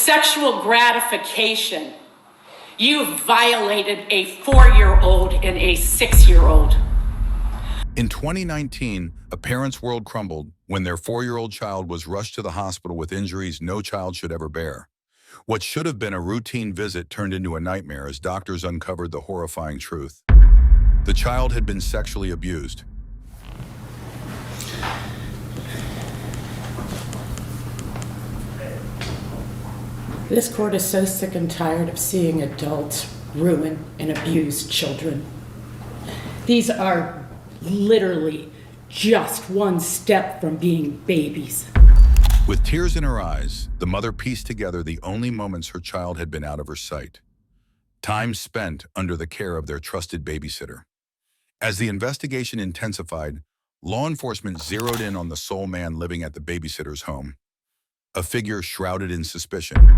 Sexual gratification. You violated a 4-year-old and a 6-year-old. In 2019, a parent's world crumbled when their 4-year-old child was rushed to the hospital with injuries no child should ever bear. What should have been a routine visit turned into a nightmare as doctors uncovered the horrifying truth. The child had been sexually abused. This court is so sick and tired of seeing adults ruin and abuse children. These are literally just one step from being babies. With tears in her eyes, the mother pieced together the only moments her child had been out of her sight. Time spent under the care of their trusted babysitter. As the investigation intensified, law enforcement zeroed in on the sole man living at the babysitter's home, a figure shrouded in suspicion.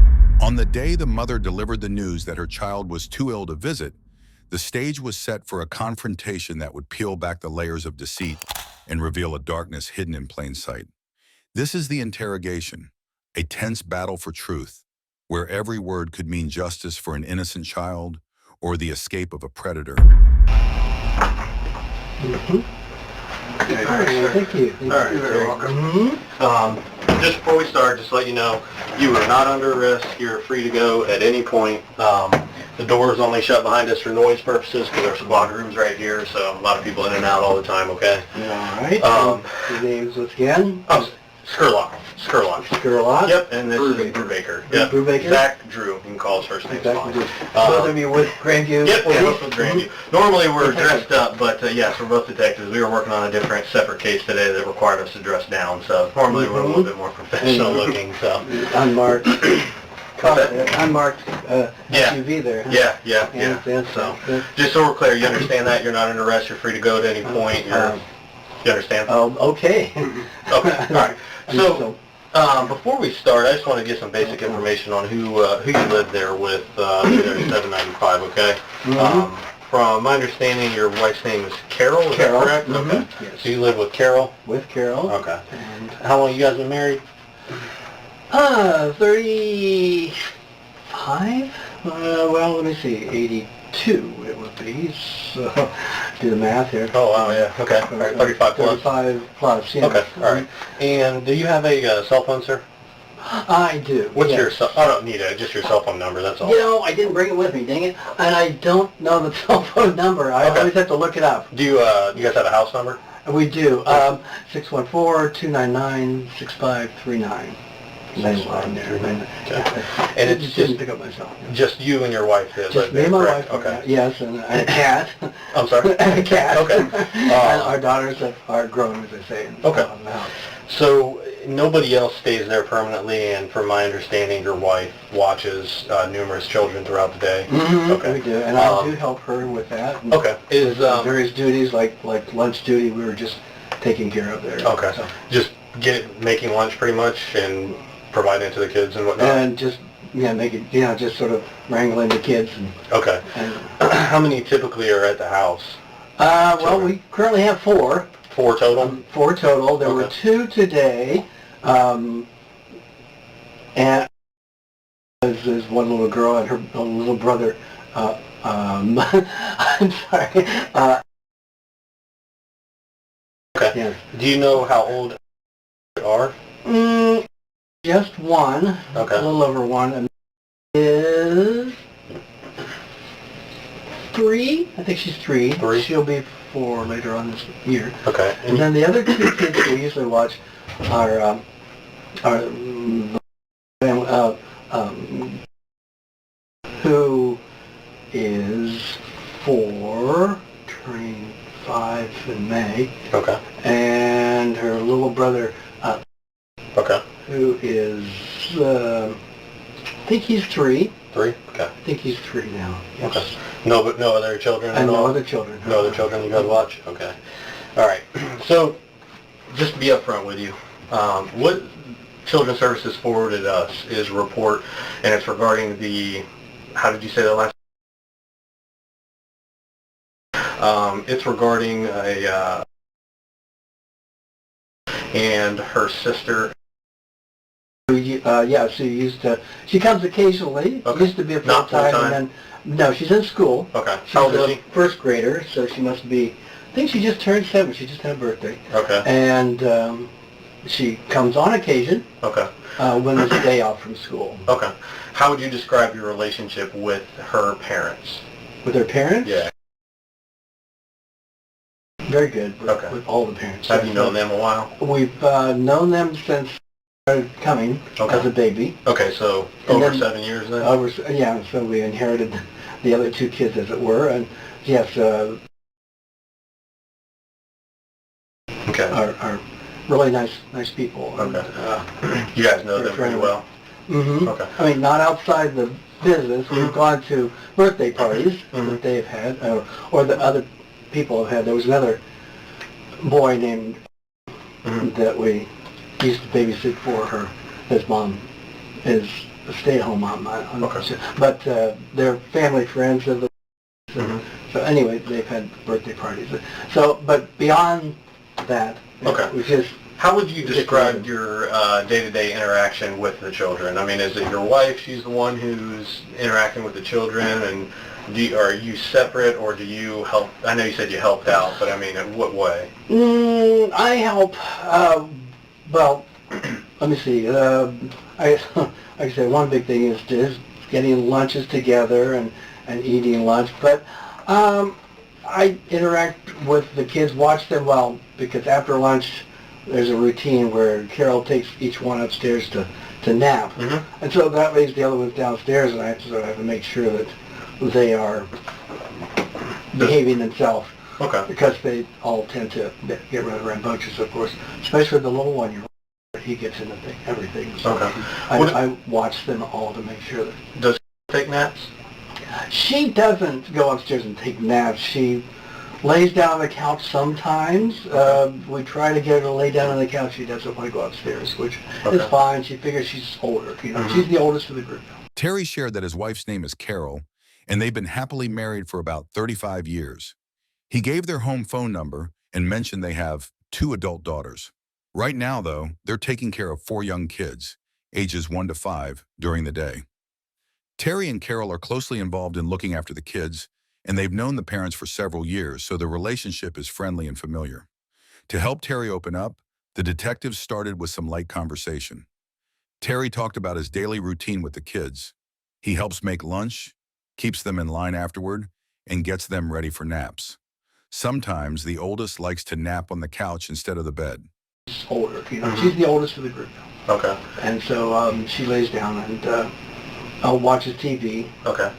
On the day the mother delivered the news that her child was too ill to visit, the stage was set for a confrontation that would peel back the layers of deceit and reveal a darkness hidden in plain sight. This is the interrogation, a tense battle for truth, where every word could mean justice for an innocent child or the escape of a predator. Okay, all right, thank you. All right, you're welcome. Just before we start, just to let you know, you are not under arrest. You're free to go at any point. The door is only shut behind us for noise purposes because there's squad rooms right here, so a lot of people in and out all the time, okay? All right. Your names once again? Skurlock. Skurlock? Yep, and this is Brubaker. Yep. Brubaker? Zach Drew. You can call his first name. Exactly. Both of you with Grandview? Yep, we're both with Grandview. Normally we're dressed up, but yes, we're both detectives. We were working on a different, separate case today that required us to dress down, so normally we're a little bit more professional looking, so. Unmarked. Unmarked SUV there. Huh? Yeah. So, just so we're clear, you understand that? You're not under arrest, you're free to go at any point. You understand? Okay. Okay, all right. So, before we start, I just want to get some basic information on who you lived there with, there at 795, okay? From my understanding, your wife's name is Carol, is that correct? Okay. Yes. So you live with Carol? With Carol. Okay. And How long you guys been married? 35? Well, let me see, 82 it would be, so do the math here. Oh, wow, yeah, okay. All right, 35 plus? 35 plus, yeah. Okay, all right. And do you have a cell phone, sir? I do. What's your cell? I don't need it, just your cell phone number, that's all. You know, I didn't bring it with me, dang it, and I don't know the cell phone number. I always have to look it up. Do you guys have a house number? We do, 614-299-6539. Landline there. Okay. And it's just didn't just, pick up myself. just you and your wife that Just live me there, and my correct? wife. Okay. Yes, and a cat. I'm sorry? And a cat. Okay. And our daughters are grown, as I say, in the house. So nobody else stays there permanently, and from my understanding, your wife watches numerous children throughout the day. Okay. We do, and I do help her with that. And Okay. Is various duties, like lunch duty, we were just taking care of there. Okay. So. Just making lunch pretty much and providing it to the kids and whatnot. And just just sort of wrangling the kids. And, Okay. And how many typically are at the house? Well, we currently have 4. 4 total? 4 total. There were 2 today, and there's one little girl and her little brother. I'm sorry. Okay. Yes. Do you know how old they are? Just one. Okay. A little over 1. And is 3. I think she's 3. 3. She'll be 4 later on this year. Okay. And then the other 2 kids we usually watch are who is 4, turning 5 in May. Okay. And her little brother, Okay. who is, I think he's 3. 3? Okay. I think he's 3 now. Yes. Okay. No other children at And all? no other children. No other children you guys watch? Okay. All right. So, just to be upfront with you, what Children's Services forwarded us is a report, and it's regarding the, how did you say that last? It's regarding a, and her sister Yeah, she comes occasionally. Okay. Used to be a Not full-time, full-time? and then, no, she's in school. Okay. She's How old is a she? first grader, so she must be, I think she just turned 7. She just had a birthday. Okay. And she comes on occasion Okay. when there's a day off from school. Okay. How would you describe your relationship with her parents? With her parents? Yeah. Very good Okay. with all the parents. Have you known them a while? We've known them since started coming Okay. as a baby. Okay, so And over then- 7 years then? Yeah, so we inherited the other 2 kids, as it were, and yes, Okay. are really nice people. And, Okay. You guys know they're them pretty friendly. well? hmm Okay. I mean, not outside the business. We've Mhm. gone to birthday parties Mhm. that they've had, or the other people have had. There was another boy named Mhm. that we used to babysit for her. His mom is a stay-at-home mom. I'm not Okay. sure. But they're family friends of the. Mhm. So anyway, they've had birthday parties. So, but beyond that, Okay. it was just. How would you describe your day-to-day interaction with the children? I mean, is it your wife, she's the one who's interacting with the children, and are you separate, or do you help? I know you said you helped out, but I mean, in what way? I help. Well, let me see. Like I said, one big thing is getting lunches together and eating lunch. But I interact with the kids, watch them well, because after lunch there's a routine where Carol takes each one upstairs to nap. Mm-hmm. And so that leaves the other ones downstairs, and I have to make sure that they are behaving themselves. Okay. Because they all tend to get rather rambunctious, of course, especially the little one. He gets into everything. So Okay. I watch them all to make sure that. Does she take naps? She doesn't go upstairs and take naps. She lays down on the couch sometimes. We try to get her to lay down on the couch. She doesn't want to go upstairs, which is Okay. fine. She figures she's older. Mhm. She's the oldest of the group. Terry shared that his wife's name is Carol, and they've been happily married for about 35 years. He gave their home phone number and mentioned they have 2 adult daughters. Right now, though, they're taking care of 4 young kids, ages 1 to 5, during the day. Terry and Carol are closely involved in looking after the kids, and they've known the parents for several years, so their relationship is friendly and familiar. To help Terry open up, the detectives started with some light conversation. Terry talked about his daily routine with the kids. He helps make lunch, keeps them in line afterward, and gets them ready for naps. Sometimes the oldest likes to nap on the couch instead of the bed. She's older. Mhm. She's the oldest of the group. Okay. And so she lays down and watches TV. Okay.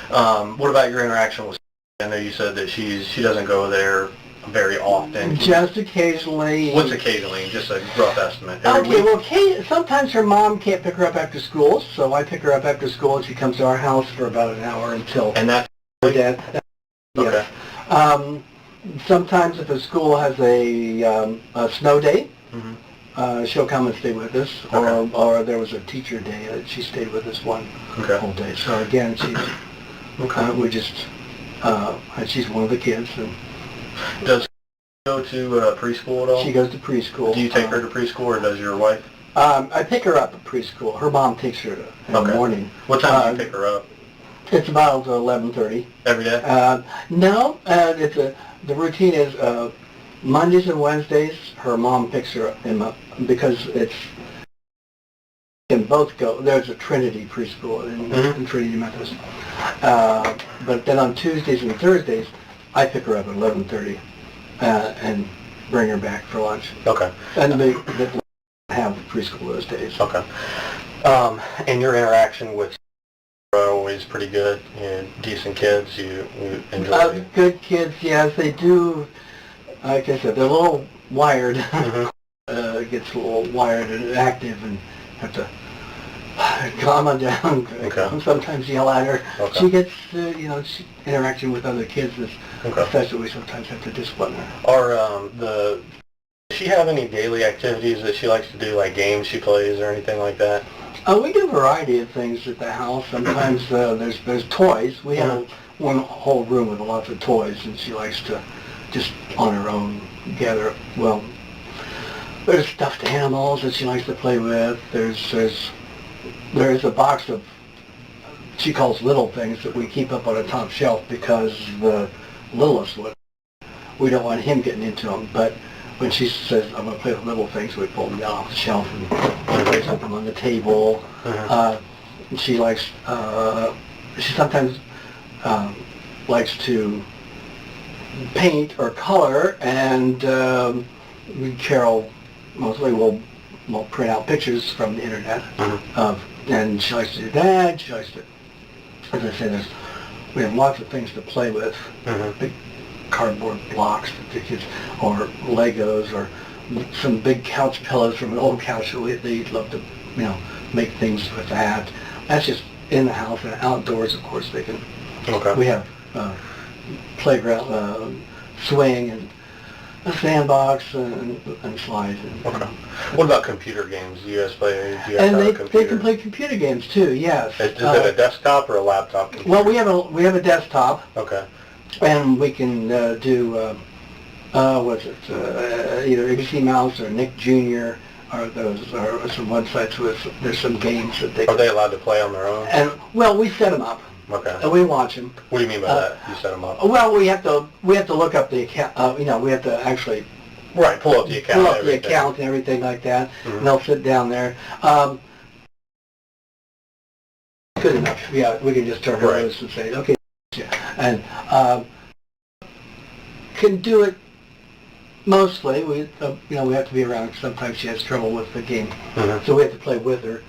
What about your interaction with? I know you said that she doesn't go there very often. Just occasionally. What's occasionally? Just a rough estimate. Every Okay, week? well, sometimes her mom can't pick her up after school, so I pick her up after school, and she comes to our house for about an hour until And that's her dad. okay. Yes. Sometimes if a school has a snow day, Mm-hmm. she'll come and stay with us, Okay. or there was a teacher day that she stayed with us one Okay. whole day. So again, she's we just and she's one of the kids, and Does she go to preschool at all? she goes to preschool. Do you take her to preschool, or does your wife? I pick her up at preschool. Her mom takes her in the Okay. morning. What time do you pick her up? It's about 11:30. Every day? No, the routine is Mondays and Wednesdays. Her mom picks her up because it's can both go. There's a Trinity preschool in Trinity Methodist, but then on Tuesdays and Thursdays, I pick her up at 11:30 and bring her back for lunch. Okay. And they have preschool those days. Okay. And your interaction with are always pretty good. Decent kids. You enjoy. Good kids, yes, they do. Like I said, they're a little wired. Mhm. Gets a little wired and active, and have to calm her down. Okay. Sometimes yell at her. Okay. She gets, interaction with other kids, Okay. especially we sometimes have to discipline her. Does she have any daily activities that she likes to do, like games she plays or anything like that? We do a variety of things at the house. Sometimes there's toys. We have one whole room with lots of toys, and she likes to just on her own gather. Well, There's stuffed animals that she likes to play with. There's a box of, she calls little things, that we keep up on a top shelf because the littlest one, we don't want him getting into them. But when she says, I'm going to play with little things, we pull them down off the shelf and place them on the table. She likes, she sometimes likes to paint or color, and Carol mostly will print out pictures from the internet, and she likes to do that. She likes to, as I say, we have lots of things to play with, big cardboard blocks that the kids, or Legos, or some big couch pillows from an old couch. They love to, make things with that. That's just in the house. And outdoors, of course, they can. We have playground, swing, and a sandbox, and slides. What about computer games? Do you guys play? Do you guys And have a they computer? can play computer games too. Yes. Is it a desktop or a laptop computer? Well, we have a desktop, Okay. and we can do what's it? Either ABC Mouse or Nick Jr. or those, or some websites with, there's some games that they. Are they allowed to play on their own? And well, we set them up. Okay. And we watch them. What do you mean by that? You set them up? Well, we have to look up the account. We have to actually Right. Pull up the account. pull up the account and everything like that. And they'll sit down there. Good enough. Yeah, we can just turn our nose and say, okay, and can do it mostly. We we have to be around. Sometimes she has trouble with the game, so we have to play with her.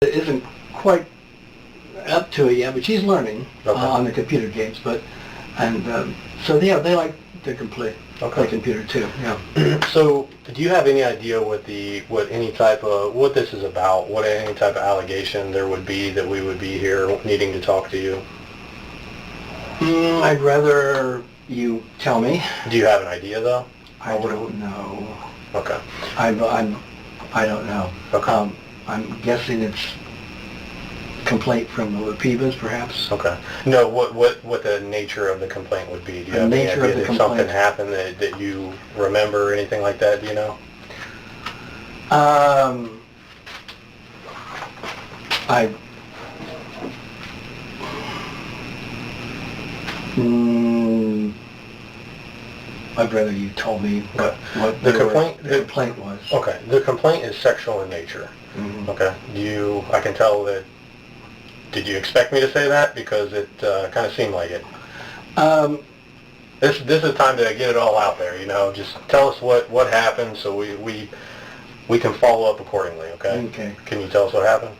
It isn't quite up to it yet, but she's learning on the computer games. So yeah, they like to play computer too. Yeah. So, do you have any idea what this is about? What any type of allegation there would be that we would be here needing to talk to you? I'd rather you tell me. Do you have an idea though? I don't know. Okay. I don't know. Okay. I'm guessing it's complaint from the Lapivas, perhaps. Okay. No, what the nature of the complaint would be? Do you have any idea that something happened that you remember or anything like that? Do you know? I'd rather you told me what the complaint was. Okay. The complaint is sexual in nature. Okay. I can tell that. Did you expect me to say that? Because it kind of seemed like it. This is time to get it all out there. Just tell us what happened, so we can follow up accordingly. Okay. Okay. Can you tell us what happened?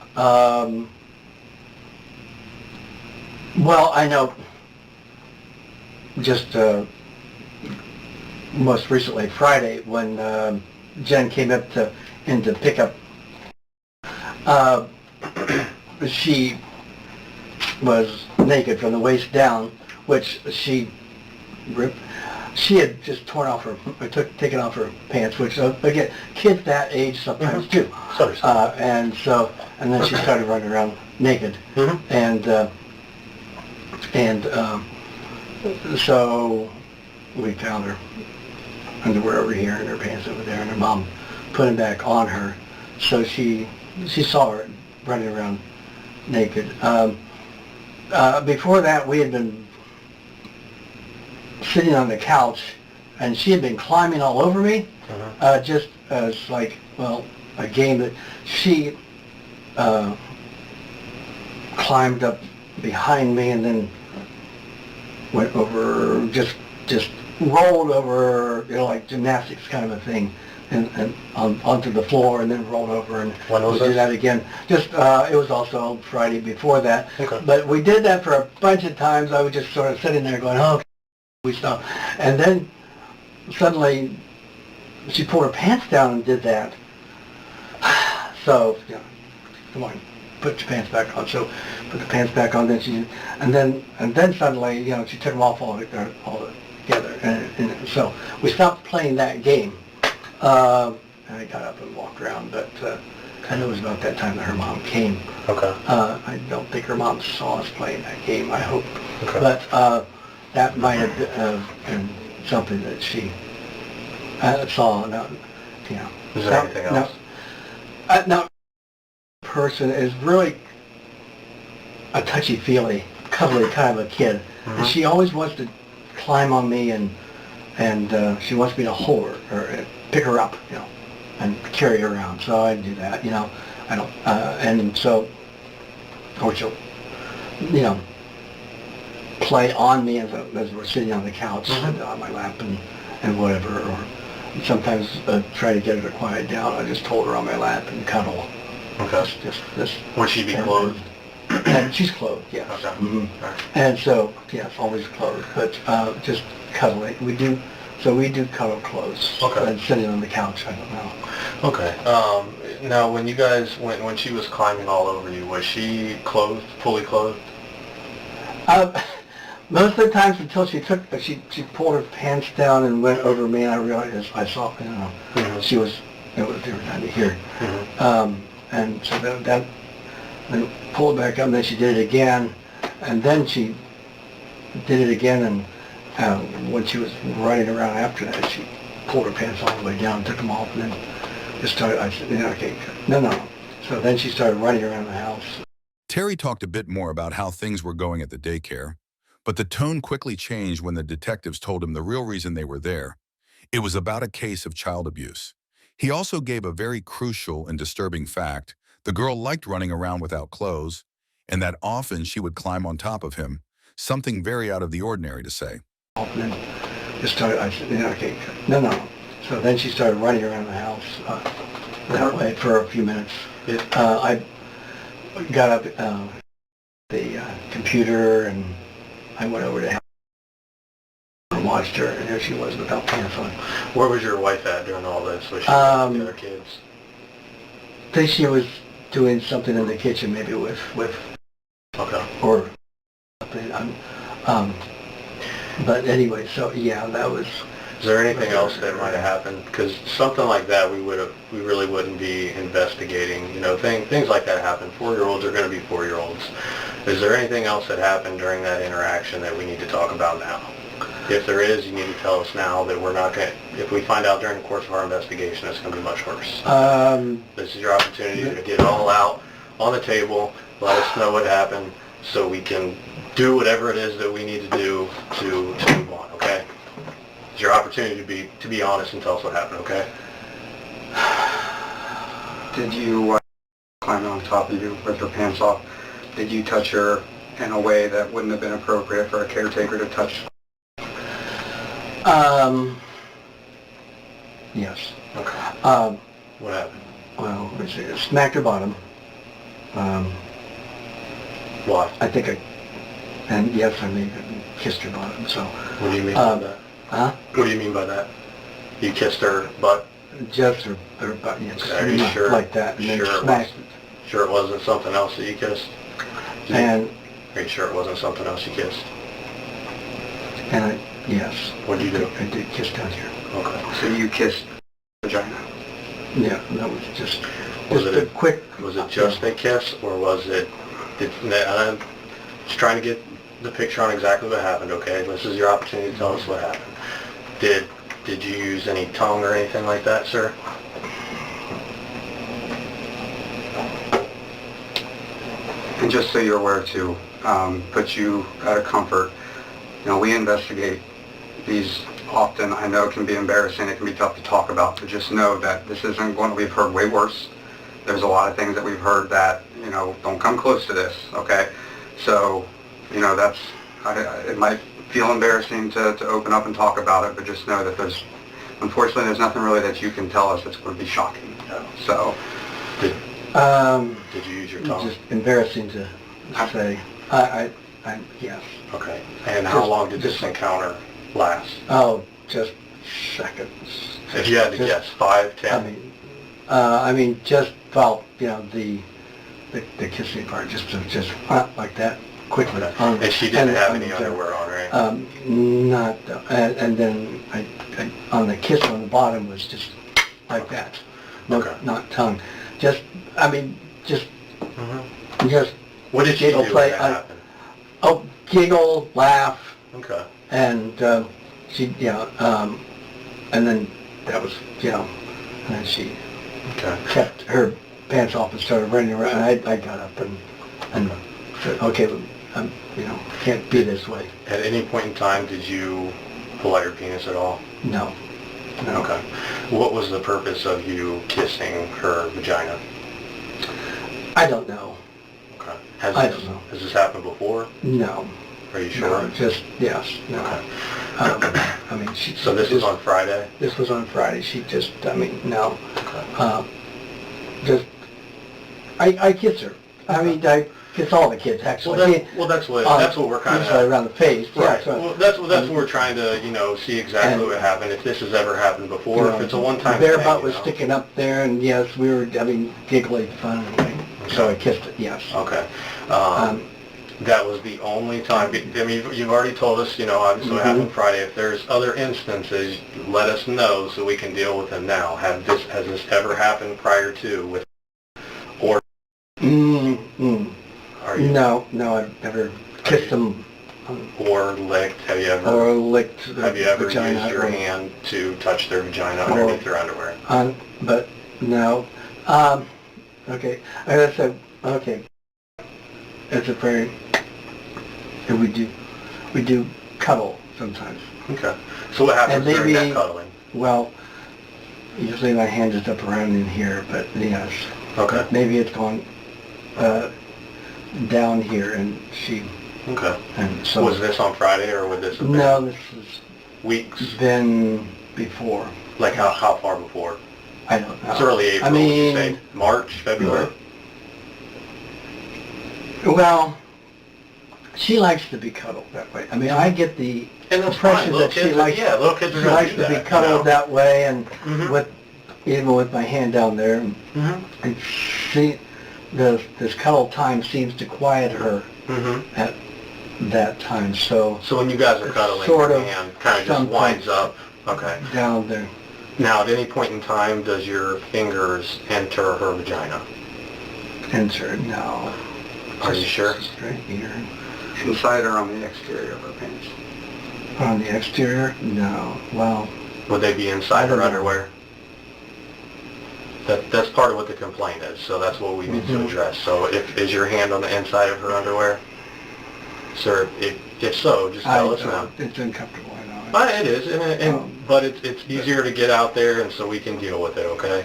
Well, I know. Just most recently, Friday, when Jen came up in to pick up, she was naked from the waist down, which she had just taken off her pants, which again, kids that age sometimes do. And then she started running around naked, so we found her underwear over here and her pants over there, and her mom put them back on her. So she saw her running around naked. Before that, we had been sitting on the couch, and she had been climbing all over me, just as a game that she climbed up behind me and then went over, just rolled over, like gymnastics kind of a thing, and onto the floor, and then rolled over, and we did that again. Just it was also Friday before that. Okay. But we did that for a bunch of times. I was just sort of sitting there going, "Oh, okay, we stopped," and then suddenly she pulled her pants down and did that. So, come on, put your pants back on. So, put the pants back on. Then and then suddenly, she took them off all together. And so we stopped playing that game. And I got up and walked around, but I know it was about that time that her mom came. Okay. I don't think her mom saw us playing that game, I hope. Okay. But that might have been something that she That's all. No, you know. Is there anything else? No, person is really a touchy-feely, cuddly kind of a kid. And she always wants to climb on me and she wants me to hold her or pick her up, you know, and carry her around. So I do that, you know. I don't, and so, or she'll, you know, play on me as we're sitting on the couch on my lap and whatever. Or sometimes try to get her to quiet down. I just hold her on my lap and cuddle. Okay. Just Would she be clothed? And she's clothed, yes. Okay. Right. And so, yes, always clothed, but just cuddling. We do cuddle close. Okay. And sitting on the couch, I don't know. Okay. Now, when you guys, when she was climbing all over you, was she clothed, fully clothed? Most of the times until she pulled her pants down and went over me, and I realized, I saw, you know, she was, it was different time to hear. And so that then pulled back up, and then she did it again, and then she did it again, and when she was running around after that, she pulled her pants all the way down, took them off, and then just started, I said, okay, no. So then she started running around the house. Terry talked a bit more about how things were going at the daycare, but the tone quickly changed when the detectives told him the real reason they were there. It was about a case of child abuse. He also gave a very crucial and disturbing fact. The girl liked running around without clothes, and that often she would climb on top of him, something very out of the ordinary to say. And then just started, I said, okay, no. So then she started running around the house that way for a few minutes. I got up the computer and I went over to her and watched her, and there she was without pants on. Where was your wife at during all this? Was she with the other kids? I think she was doing something in the kitchen, maybe with Okay. or something. But anyway, so yeah, that was. Is there anything else that might have happened? Because something like that, we really wouldn't be investigating. You know, things like that happen. 4-year-olds are going to be 4-year-olds. Is there anything else that happened during that interaction that we need to talk about now? If there is, you need to tell us now that we're not going to, if we find out during the course of our investigation, it's going to be much worse. This is your opportunity to get it all out on the table, let us know what happened, so we can do whatever it is that we need to do to move on, okay? It's your opportunity to be honest and tell us what happened, okay? Did you climb on top of you with her pants off? Did you touch her in a way that wouldn't have been appropriate for a caretaker to touch? Yes. Okay. What happened? Well, let's see, smacked her bottom. Why? I think and yes, I mean, kissed her bottom, so. What do you mean by that? Huh? What do you mean by that? You kissed her butt? Just her butt, yes. Okay, are you sure? Like that, and Sure then it smacked wasn't? Sure it wasn't something else that you kissed? And, Are you sure it wasn't something else you kissed? and yes. What did you do? I did kiss down here. Okay. So you kissed vagina? Yeah, that was just Was it a quick. Was it just a kiss, or was it? I'm just trying to get the picture on exactly what happened. Okay, this is your opportunity to tell us what happened. Did you use any tongue or anything like that, sir? And just so you're aware too, put you out of comfort, you know, we investigate these often. I know it can be embarrassing, it can be tough to talk about, but just know that this isn't one we've heard way worse. There's a lot of things that we've heard that, you know, don't come close to this, okay? So, you know, that's, it might feel embarrassing to open up and talk about it, but just know that unfortunately, there's nothing really that you can tell us that's going to be shocking. So, Did you use your tongue? Just embarrassing to say. Yes. Okay. And how long did this encounter last? Oh, just seconds. If you had to guess, 5, 10? I mean, just felt, you know, the kissing part, just like that, quickly. And she didn't have any underwear on, right? Not, and then I on the kiss on the bottom was just like that. No, Okay. not tongue. Just, I mean, just What did she do when that happened? Oh, giggle, laugh, Okay. and she, and then that was, you know, and then she Okay. kept her pants off and started running around. I got up and said, okay, you know, can't be this way. At any point in time, did you pull out your penis at all? No. Okay. What was the purpose of you kissing her vagina? I don't know. Okay. I don't know. Has this happened before? No. Are you sure? No, just, yes, no. Okay. I mean, she... So this was on Friday? This was on Friday. She just, I mean, no. Okay. Just, I kiss her. I mean, I kiss all the kids, actually. That's what we're kind Usually of... around the face. Right. Yeah, so, Well, that's what we're trying to, you know, see exactly what happened, if this has ever happened before, if it's a one-time the thing. bare butt was you know? sticking up there, and yes, we were having giggly fun. So I kissed it, yes. Okay. That was the only time, I mean, you've already told us, you know, obviously what happened Friday. If there's other instances, let us know so we can deal with them now. Has this ever happened prior to with, or are you, No, I've never kissed them or licked? Have you ever vagina used your hand to touch their vagina underneath their underwear? But no. Okay, I gotta say, okay. It's a very, we do cuddle sometimes. Okay. So what happens And during that maybe- cuddling? Well, usually my hand is up around in here, but yes. Okay. Maybe it's gone down here, and she, Okay. and so... Was this on Friday, or would this have been No, this has weeks? been before. Like how far before? I don't know. It's early April, I would you mean, say? March, February? well, she likes to be cuddled that way. I mean, I get the And that's fine. impression Little that she kids, likes, little kids are she going likes to do to that. be cuddled that way, and Mhm. even with my hand down there, and this cuddle time seems to quiet her at that time. So So when you guys are It's cuddling, sort your of hand kind of just sometimes- winds up. Okay. down there, Now, at any point in time, does your fingers enter her vagina? enter now. Are you sure? Just right here. Inside or on the exterior of her penis? On the exterior? No. Well, Would they be inside her I don't know. underwear? That's part of what the complaint is, so that's what we need to address. So is your hand on the inside of her underwear? Sir, if so, just tell us now. it's uncomfortable, I know. It is, but it's easier to get out there, and so we can deal with it, okay?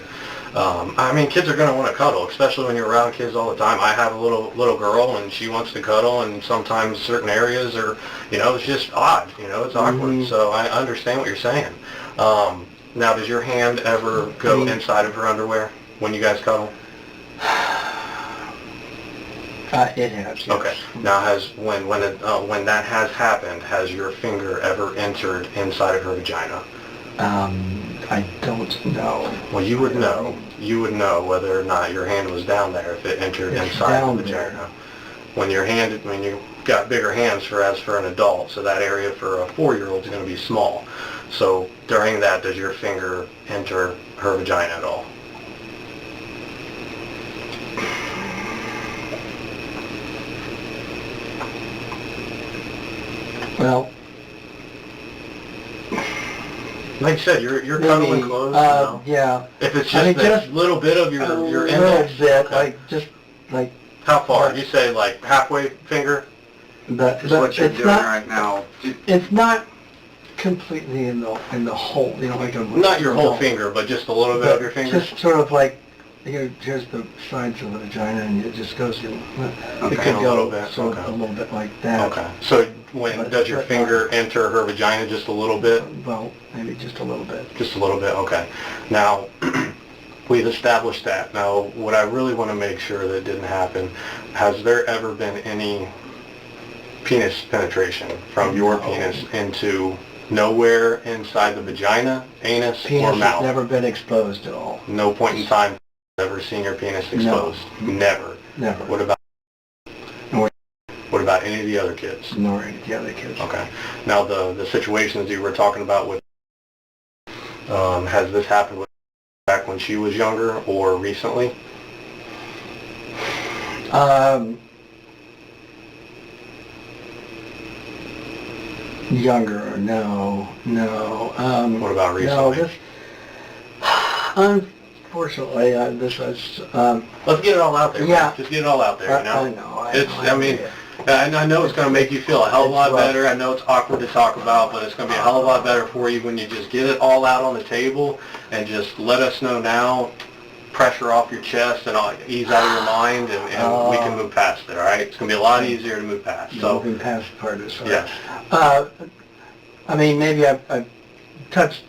I mean, kids are going to want to cuddle, especially when you're around kids all the time. I have a little girl, and she wants to cuddle, and sometimes certain areas are, you know, it's just odd, you know, it's awkward. So I understand what you're saying. Now, does your hand ever go inside of her underwear when you guys cuddle? It has, yes. Okay. Now, when that has happened, has your finger ever entered inside of her vagina? I don't know. Well, you would know. You would know whether or not your hand was down there if it entered It's inside down the vagina. there. When you've got bigger hands as for an adult, so that area for a 4-year-old is going to be small. So during that, does your finger enter her vagina at all? Well, Like I said, you're cuddling close. You know? yeah. If it's I mean, just a just little bit of your a index. little bit, Okay. like, How far? You say like halfway finger? but Is what you're it's doing not, right now. it's not completely in the hole, you know, like a... Not your whole finger, but just a little bit of your finger? Just sort of like, here's the sides of the vagina, and it just goes in. It Okay, could a go little bit, sort of okay. a little bit like that. Okay. So But- does your but- finger enter her vagina just a little bit? Well, maybe just a little bit. Just a little bit, okay. Now, we've established that. Now, what I really want to make sure that didn't happen, has there ever been any penis penetration from your No. penis into nowhere inside the vagina, anus, Penis or has mouth? never been exposed at all. No point in time ever seen your penis exposed? Never. Never. What about Nor, what about any of the other kids? nor any of the other kids. Okay. Now, the situations you were talking about with, has this happened with back when she was younger or recently? Younger, no. What about No, recently? Unfortunately, this was, Let's get it all out there. Yeah. Man. Just get it all out there, you know? I know. I mean, it's going to make you feel a hell of a lot It's rough. better. I know it's awkward to talk about, but it's going to be a hell of a lot better for you when you just get it all out on the table and just let us know now, pressure off your chest and ease out of your mind, and we can move past it, all right? It's going to be a lot easier to move past. So, moving past part is hard. yes. I mean, maybe I've touched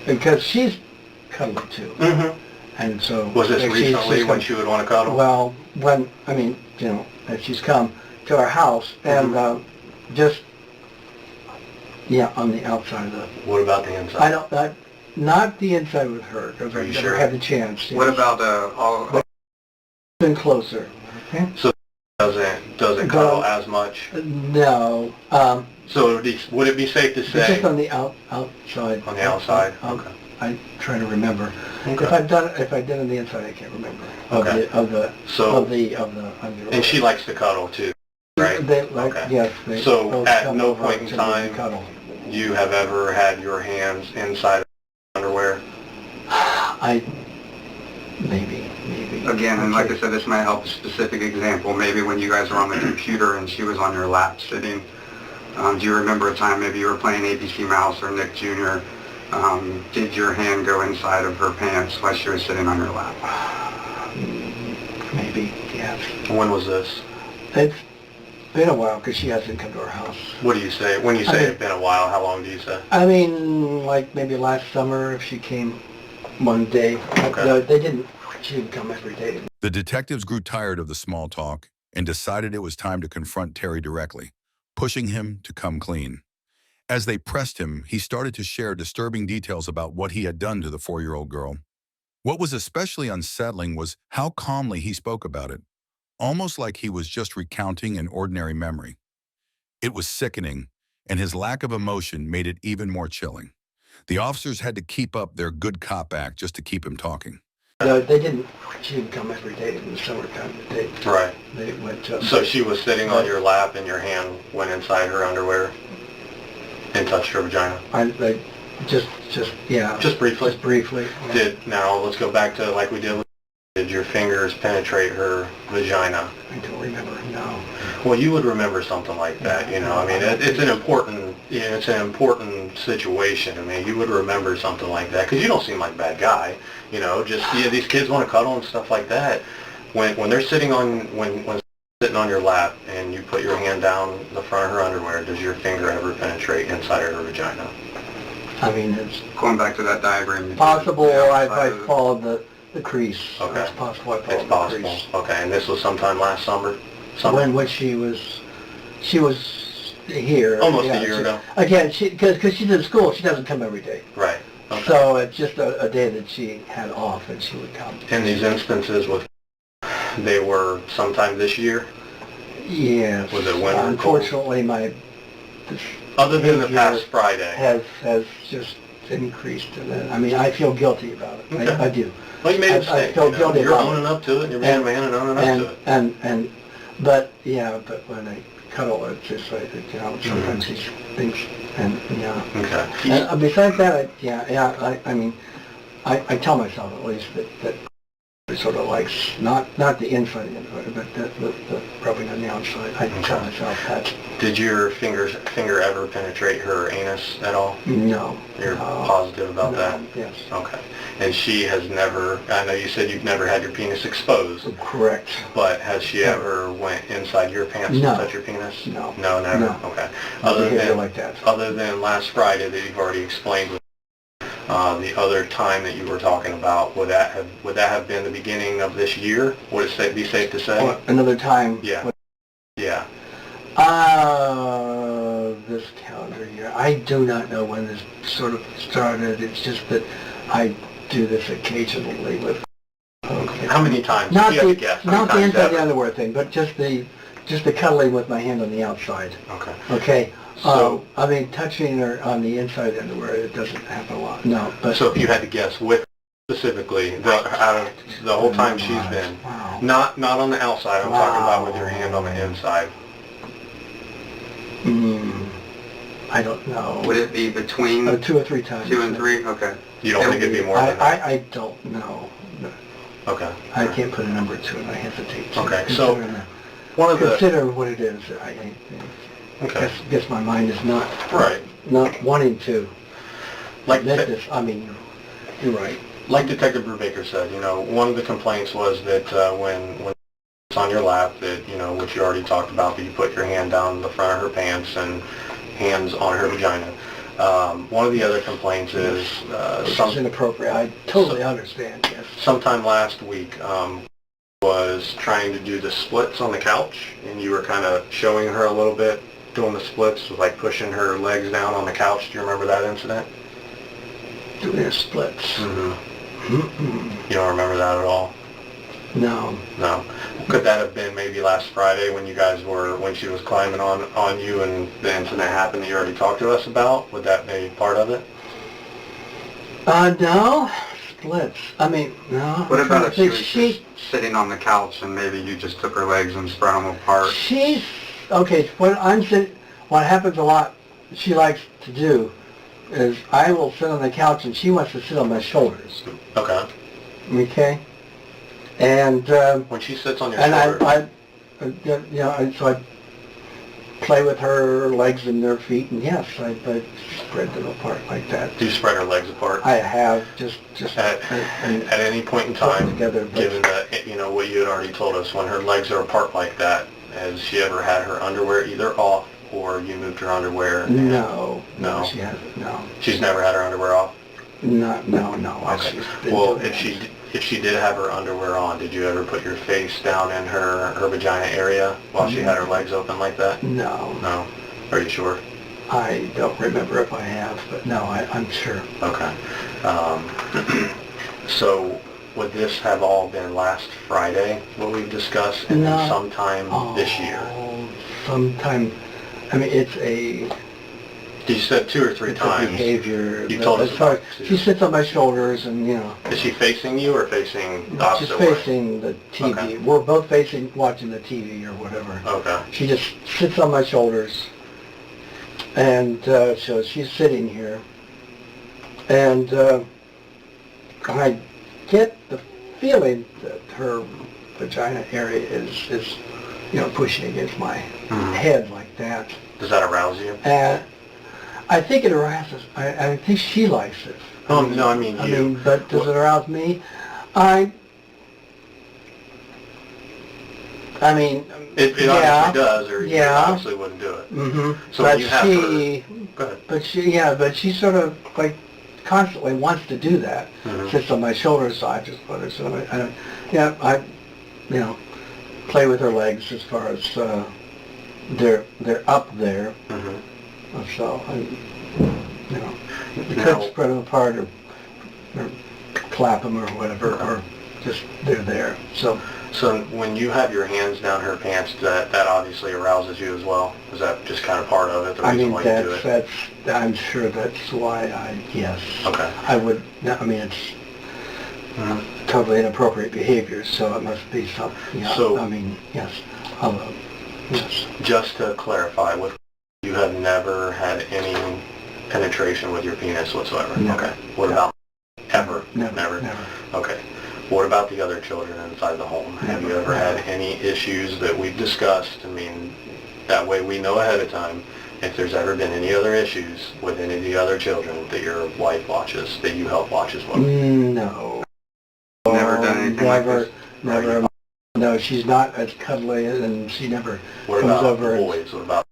because she's cuddling too. Mm-hmm. And so... Was this she's recently when come- she would want to cuddle? Well, if she's come to our house and just, on the outside of the... What about the inside? Not the inside with her, because Are I've you never sure? had the chance. What about all... Been closer, okay? So doesn't cuddle as much? No. So would it be safe to It's say... just on the outside. On the outside? Okay. I'm trying to remember. Okay. If I did on the inside, I can't remember. Okay. Of the under. And she likes to cuddle too, right? They like, Okay. yes. They So both at come no over point in to time- cuddle. You have ever had your hands inside of underwear? Maybe. Again, and like I Okay. said, this might help a specific example. Maybe when you guys were on the computer and she was on your lap sitting. Do you remember a time maybe you were playing ABC Mouse or Nick Jr.? Did your hand go inside of her pants while she was sitting on your lap? Maybe, yes. When was this? It's been a while because she hasn't come to our house. What do you say? When you say it's been a while, how long do you say? I mean, like maybe last summer if she came one day. Okay. No, she didn't come every day. The detectives grew tired of the small talk and decided it was time to confront Terry directly, pushing him to come clean. As they pressed him, he started to share disturbing details about what he had done to the 4-year-old girl. What was especially unsettling was how calmly he spoke about it, almost like he was just recounting an ordinary memory. It was sickening, and his lack of emotion made it even more chilling. The officers had to keep up their good cop act just to keep him talking. No, she didn't come every day in the summertime. Right. They went to... So she was sitting on your lap and your hand went inside her underwear and touched her vagina? Just briefly? Just briefly. Yeah. Now let's go back to like we did. Did your fingers penetrate her vagina? I don't remember, no. Well, you would remember something like that, you know. I mean, it's an important situation. I mean, you would remember something like that because you don't seem like a bad guy, you know. Just these kids want to cuddle and stuff like that. When they're sitting on when sitting on your lap and you put your hand down the front of her underwear, does your finger ever penetrate inside of her vagina? I mean, it's Going back to that diagram. possible Yeah, I followed the crease. Okay. It's possible I followed It's possible. the crease. Okay, and this was sometime last summer? When she was here. Almost a year ago. Again, because she's in school, she doesn't come every day. Right. Okay. So it's just a day that she had off and she would come. In these instances they were sometime this year? Yes. Was it winter or Unfortunately, Other than the behavior past Friday? has just increased. And I mean, I feel guilty about it. Okay. I do. Well, you made a I mistake. feel You know? guilty You're about owning it. up to it, and you're being a man and owning up to it. But when I cuddle, it's just like, sometimes he thinks, and Okay. And besides that, I mean, I tell myself at least that it sort of likes, not the inside, but the rubbing on the outside. I tell myself that. Did your finger ever penetrate her anus at all? No. You're positive about that? Yes. Okay. And she has never, I know you said you've never had your penis exposed, Correct. but has she ever went inside your pants No. to touch your penis? No. No, never? No. Okay. Behavior like that. Other than last Friday that you've already explained, the other time that you were talking about, would that have been the beginning of this year? Would it be safe to say? Or another time. Yeah. Yeah. This calendar year. I do not know when this sort of started. It's just that I do this occasionally with. How many times? Not If you the had to guess, how many not the times inside the ever? underwear thing, but just the cuddling with my hand on the outside. Okay. Okay. So- I mean, touching her on the inside of the underwear, it doesn't happen a lot. No, but So if you had to guess, with specifically, out of the whole time she's been, Wow. not on the outside, I'm talking about with your hand on the inside. I don't know. Would it be between 2 or 3 times. 2 and 3? Okay. You don't think it'd be more than that? I don't know. Okay. I can't put a number to it. I hesitate to. Okay, so one of the... Consider what it is. I Okay. guess my mind is not Right. wanting to Like admit this. I mean, you're right. Like Detective Brubaker said, you know, one of the complaints was that when it's on your lap, that, you know, which you already talked about, that you put your hand down the front of her pants and hands on her vagina. One of the other complaints is... Which is inappropriate. I totally understand, yes. Sometime last week, was trying to do the splits on the couch, and you were kind of showing her a little bit doing the splits, like pushing her legs down on the couch. Do you remember that incident? Doing the splits. You don't remember that at all? No. No. Could that have been maybe last Friday when you guys were, when she was climbing on you and the incident happened that you already talked to us about? Would that be part of it? No. Splits. I mean, no. What I'm about if trying she to was think. just sitting on the couch and maybe you just took her legs and spread them apart? She's, okay, what happens a lot, she likes to do, is I will sit on the couch and she wants to sit on my shoulders. Okay. Okay? And, When she sits on your and shoulder... so I play with her legs and her feet, and yes, I spread them apart like that. Do you spread her legs apart? I have, just At any point in time, together, but- given that, you know, what you had already told us, when her legs are apart like that, has she ever had her underwear either off or you moved her underwear? And No. No? She hasn't, no. She's never had her underwear off? No. Okay. She's been Well, doing if she did have her underwear on, did you ever put your face down in her vagina area while she had her legs open like that? No. No? Are you sure? I don't remember if I have, but no, I'm sure. Okay. So, would this have all been last Friday, what we've discussed, and then No. sometime this year? Sometime, I mean, it's a... You said 2 or 3 It's a times. behavior. You told us As far- about it, too. She sits on my shoulders and, Is she facing you or facing the she's opposite way? facing the TV. Okay. We're both facing, watching the TV or whatever. Okay. She just sits on my shoulders, and so she's sitting here, and I get the feeling that her vagina area is pushing against my head like that. Does that arouse you? And I think it arouses. I think she likes it. Oh, no, I mean you. But does it arouse me? I mean, It yeah, obviously does, or you yeah. obviously wouldn't do it. Mm-hmm. So but you have she, Go ahead. but she sort of like constantly wants to do that. Mhm. Sits on my shoulders, so I just put her. So I play with her legs as far as they're up there. Mhm. So you Now- could spread them apart or clap them or whatever, or just they're there. So So when you have your hands down her pants, that obviously arouses you as well? Is that just kind of part of it, the I reason mean why you do it? that's I'm sure that's why yes. Okay. I would. I mean it's totally inappropriate behavior, so it must be something. So- I mean yes. Yes. Just to clarify, you have never had any penetration with your penis whatsoever? Never. Okay. What No. about ever? Never. Okay. What about the other children inside the home? Have you ever had any issues that we've discussed? I mean, that way we know ahead of time if there's ever been any other issues with any of the other children that your wife watches, that you help watch as well? No. Never done anything like this? Never. No, she's not as cuddly, and she never What comes about over. the and- boys? What about...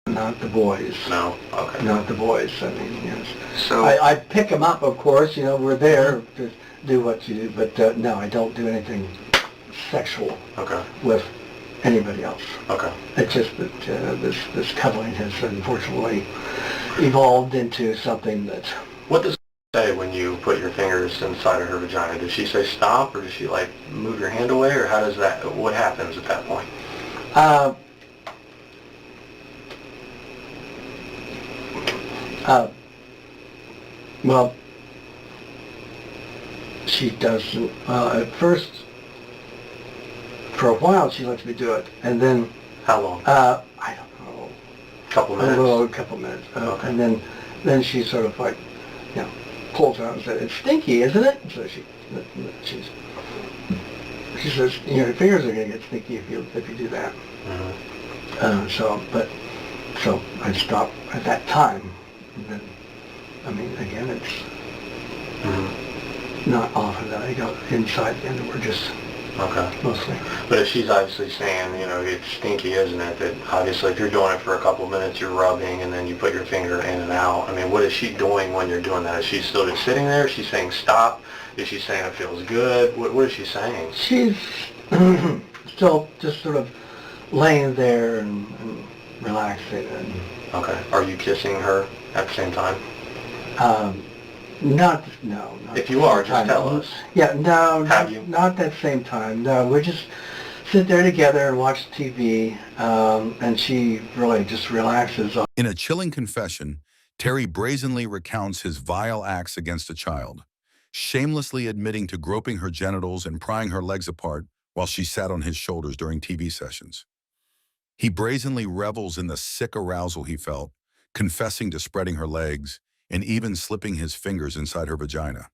Not the boys. No? Okay. Not the boys. I mean, yes. So, I pick them up, of course. We're there to do what you do, but no, I don't do anything sexual Okay. with anybody else. Okay. It's just that this cuddling has unfortunately evolved into something that. What does it say when you put your fingers inside of her vagina? Does she say stop, or does she like move your hand away, or how does that, what happens at that point? Well, she doesn't, at first, for a while she lets me do it, and then, How long? I don't know, Couple a minutes? little, couple minutes. Okay. And then she sort of like, pulls out and said, "It's stinky, isn't it?" So she says, "Your fingers are going to get stinky if you do that." Mm-hmm. So I stopped at that time. And then, I mean, again, it's not often that I go inside the underwear, just Okay. mostly. But if she's obviously saying, it's stinky, isn't it? That obviously if you're doing it for a couple minutes, you're rubbing and then you put your finger in and out. I mean, what is she doing when you're doing that? Is she still just sitting there? Is she saying stop? Is she saying it feels good? What is she saying? She's still just sort of laying there and relaxing. And Okay. Are you kissing her at the same time? not If you are, just time. tell us. Yeah, no, Have you? not that same time. No, we just sit there together and watch TV, and she really just relaxes. In a chilling confession, Terry brazenly recounts his vile acts against a child, shamelessly admitting to groping her genitals and prying her legs apart while she sat on his shoulders during TV sessions. He brazenly revels in the sick arousal he felt, confessing to spreading her legs and even slipping his fingers inside her vagina.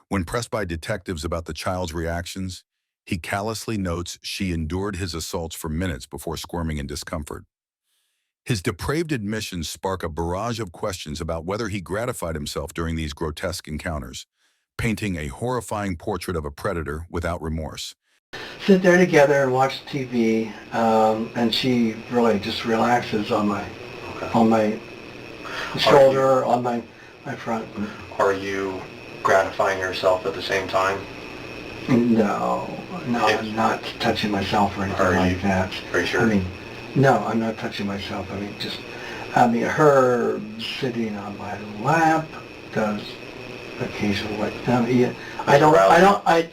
When pressed by detectives about the child's reactions, he callously notes she endured his assaults for minutes before squirming in discomfort. His depraved admissions spark a barrage of questions about whether he gratified himself during these grotesque encounters, painting a horrifying portrait of a predator without remorse. Sit there together and watch TV, and she really just relaxes on my shoulder, on my front. Are you gratifying yourself at the same time? No, I'm not touching myself or anything like that. Are you sure? I mean, no, I'm not touching myself. I mean, her sitting on my lap does occasionally. I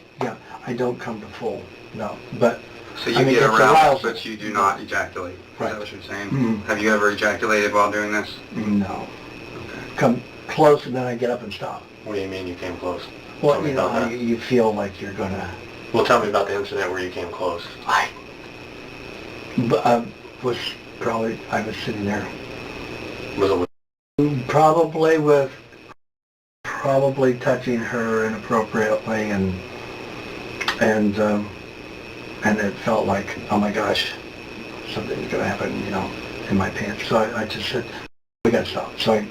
don't come to full. No, but So you I mean, get it's aroused, arousal. but you do not ejaculate. Is Right. that what you're saying? Mhm. Have you ever ejaculated while doing this? No. Come close and then I get up and stop. What do you mean you came close? Well, Tell me you know, about that. you feel like you're gonna. Well, tell me about the incident where you came close. I was sitting there, Was it probably touching her inappropriately, and it felt like, oh my gosh, something's gonna happen, in my pants. So I just said, we gotta stop. So I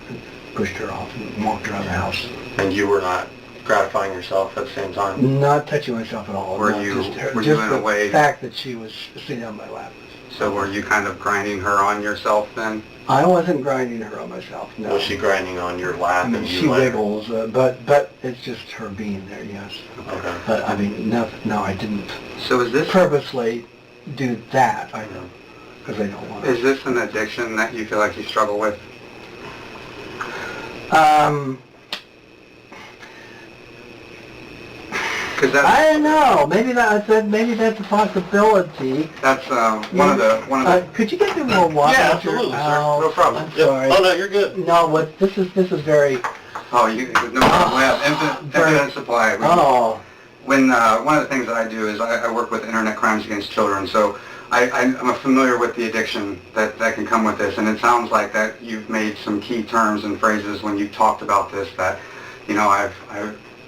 pushed her off and walked around the house. and you were not gratifying yourself at the same time? Not touching myself at all. Were no, you- just were you in a the way- fact that she was sitting on my lap. So were you kind of grinding her on yourself then? I wasn't grinding her on myself, no. Was she grinding on your lap I mean, and you she let her- wiggles, but it's just her being there, yes. Okay. But I mean, no, I didn't So is this purposely do that. I know, because I don't want to. is this an addiction that you feel like you struggle with? Because I don't know. Maybe that's a possibility. that's one of the Could you get me more water? Yeah, absolutely, sir. Oh, No problem. I'm Yep. sorry. Oh, no, you're good. No, this is very. oh you no problem. We have infinite supply. Oh. When one of the things that I do is I work with internet crimes against children, so I'm familiar with the addiction that can come with this, and it sounds like that you've made some key terms and phrases when you talked about this that,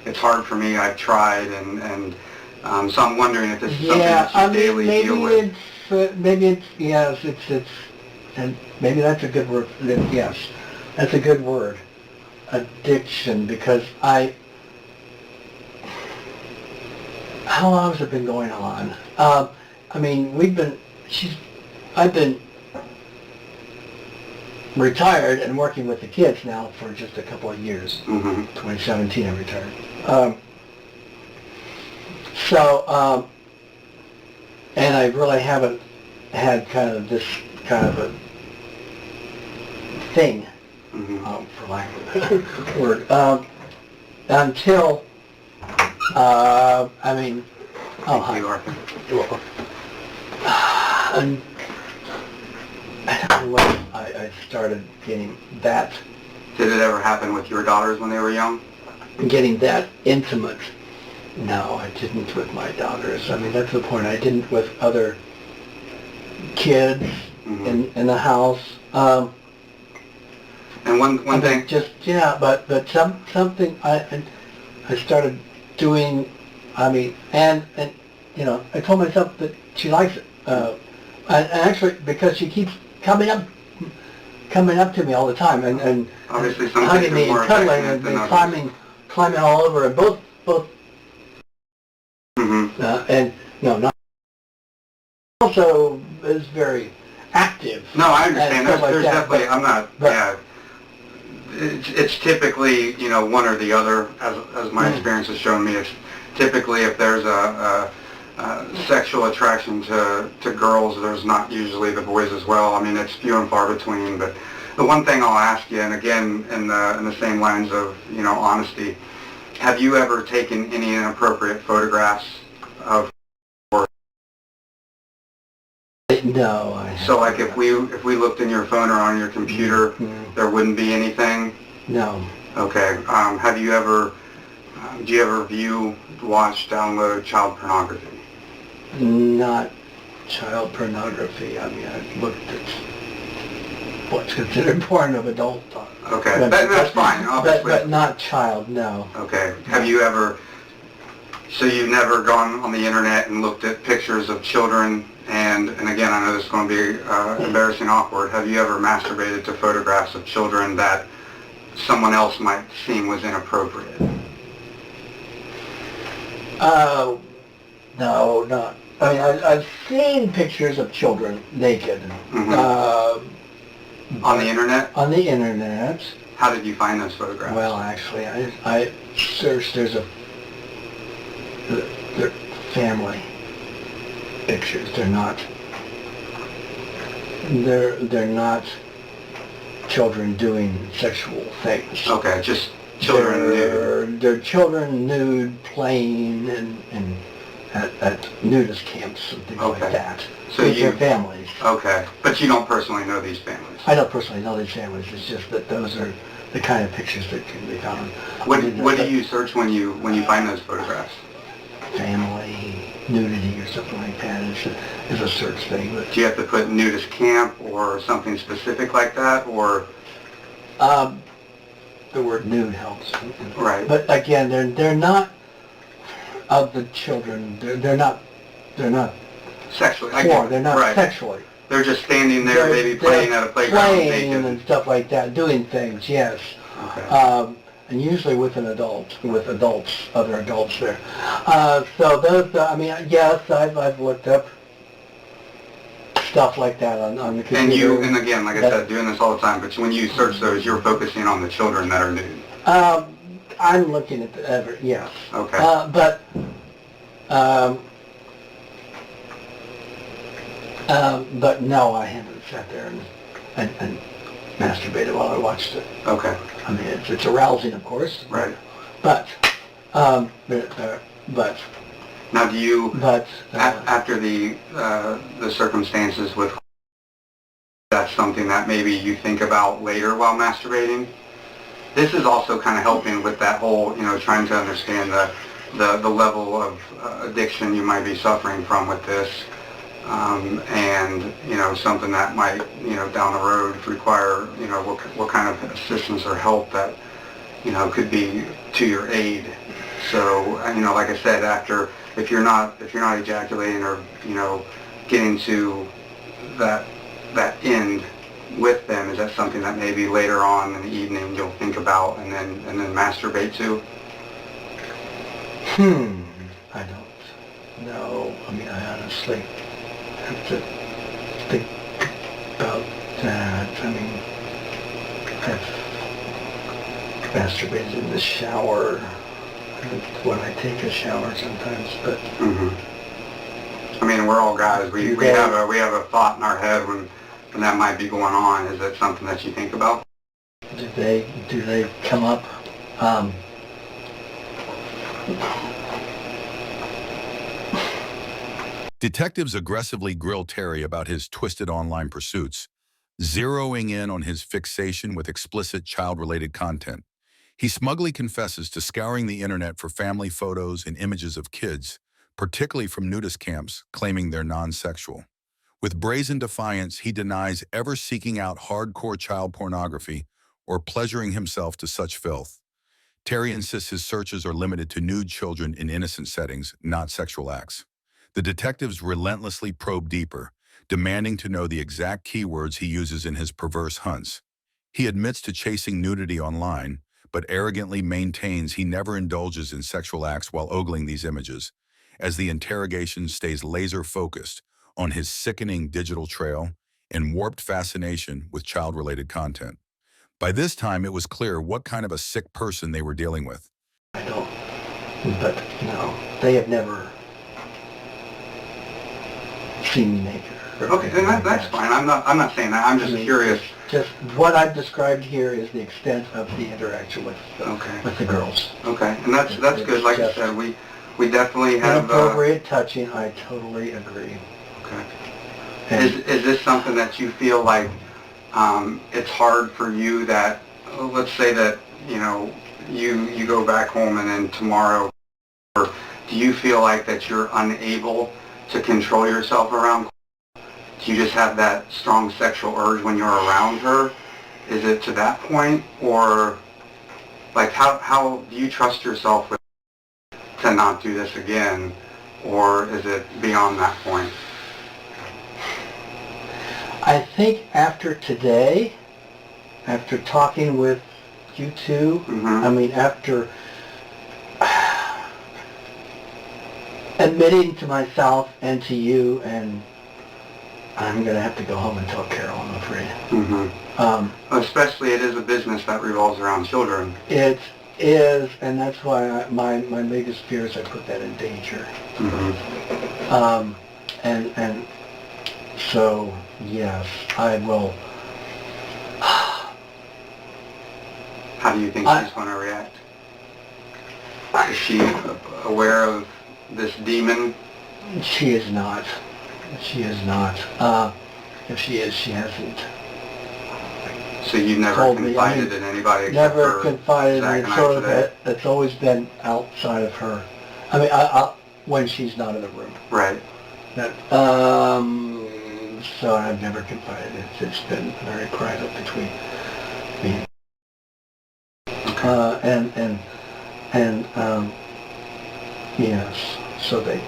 it's hard for me, I've tried, and so I'm wondering if this is something that you daily deal with. And maybe that's a good word. Yes, that's a good word. Addiction, because how long has it been going on? I mean, I've been retired and working with the kids now for just a couple of years. Mm-hmm. 2017 I retired. And I really haven't had kind of this kind of a thing, for lack of a better word, until, hi. You are. And I don't know when I started getting that Did it ever happen with your daughters when they were young? intimate. No, I didn't with my daughters. I mean, that's the point. I didn't with other kids in the house. And one thing, but something I started doing. I mean, and I told myself that she likes it. And actually, because she keeps coming up to me all the time, and obviously some kids hugging are me more and cuddling affectionate and than others. climbing all over, and both Mm-hmm. and no, not also is very active. No, I and understand. stuff like There's that, definitely, I'm not, but- yeah. It's typically, one or the other, as my experience has shown me. It's typically if there's a sexual attraction to girls, there's not usually the boys as well. I mean, it's few and far between. But the one thing I'll ask you, and again, in the same lines of, honesty, have you ever taken any inappropriate photographs of? No, I So like haven't. if we looked in your phone or on your computer, there wouldn't be anything? No. Okay. Have you ever, do you ever view, watch, download child pornography? Not child pornography. I mean, I've looked at what's considered porn of adult. Okay, that's fine, obviously. But not child, no. Okay. Have you ever, so you've never gone on the internet and looked at pictures of children and again, I know this is going to be embarrassing and awkward. Have you ever masturbated to photographs of children that someone else might seem was inappropriate? No, not. I mean, I've seen pictures of children naked. On the internet? On the internet. How did you find those photographs? Well, actually, I searched. They're family pictures. They're not children doing sexual things. Okay, just children nude. They're children nude playing and at nudist camps and things like that. So with their families. Okay, but you don't personally know these families. I don't personally know these families. It's just that those are the kind of pictures that can be found. What do you search when you find those photographs? Family, nudity, or something like that is a search thing. But Do you have to put nudist camp or something specific like that, or? the word nude helps. Right. But again, they're not of the children. They're not Sexually. they're not right. sexually. They're just standing there, maybe playing at a playground playing naked. and stuff like that, doing things. Yes. Okay. And usually with other adults there. So those, I mean, yes, I've looked up stuff like that on the computer. And again, like I said, doing this all the time, but when you search those, you're focusing on the children that are nude. I'm looking at yes. Okay. But no, I haven't sat there and masturbated while I watched it. Okay. I mean, it's arousing, of course. Right. But Now, do you, but after the circumstances with, that's something that maybe you think about later while masturbating? This is also kind of helping with that whole, trying to understand the level of addiction you might be suffering from with this. And, something that might, down the road require, what kind of assistance or help that, could be to your aid. So, like I said, if you're not ejaculating or, getting to that end with them, is that something that maybe later on in the evening you'll think about and then masturbate to? I don't know. I mean, I honestly have to think about that. I mean, I've masturbated in the shower when I take a shower sometimes, but I mean, we're all guys. We have a thought in our head when that might be going on. Is that something that you think about? do they come up? Detectives aggressively grill Terry about his twisted online pursuits, zeroing in on his fixation with explicit child-related content. He smugly confesses to scouring the internet for family photos and images of kids, particularly from nudist camps, claiming they're non-sexual. With brazen defiance, he denies ever seeking out hardcore child pornography or pleasuring himself to such filth. Terry insists his searches are limited to nude children in innocent settings, not sexual acts. The detectives relentlessly probe deeper, demanding to know the exact keywords he uses in his perverse hunts. He admits to chasing nudity online, but arrogantly maintains he never indulges in sexual acts while ogling these images, as the interrogation stays laser-focused on his sickening digital trail and warped fascination with child-related content. By this time, it was clear what kind of a sick person they were dealing with. I don't, but no, they have never seen me naked. Okay, then that's fine. I'm not saying that. I'm just curious. Just what I've described here is the extent of the interaction with the girls. Okay, and that's good. Like I said, we definitely have inappropriate touching. I totally agree. Okay. Is this something that you feel like it's hard for you that, let's say that, you go back home and then tomorrow, or do you feel like that you're unable to control yourself around? Do you just have that strong sexual urge when you're around her? Is it to that point? Or like how do you trust yourself to not do this again? Or is it beyond that point? I think after today, after talking with you two, I mean, after admitting to myself and to you, and I'm going to have to go home and tell Carol, I'm afraid. Especially it is a business that revolves around children. It is, and that's why my biggest fear is I put that in danger. And so, yes, I will. How do you think she's going to react? Is she aware of this demon? She is not. She is not. If she is, she hasn't. So you've never confided in anybody except never for confided Zach in and I sort of today? it. It's always been outside of her. I mean, when she's not in the room. Right. That, so I've never confided. It's been very private between me. Yes. So they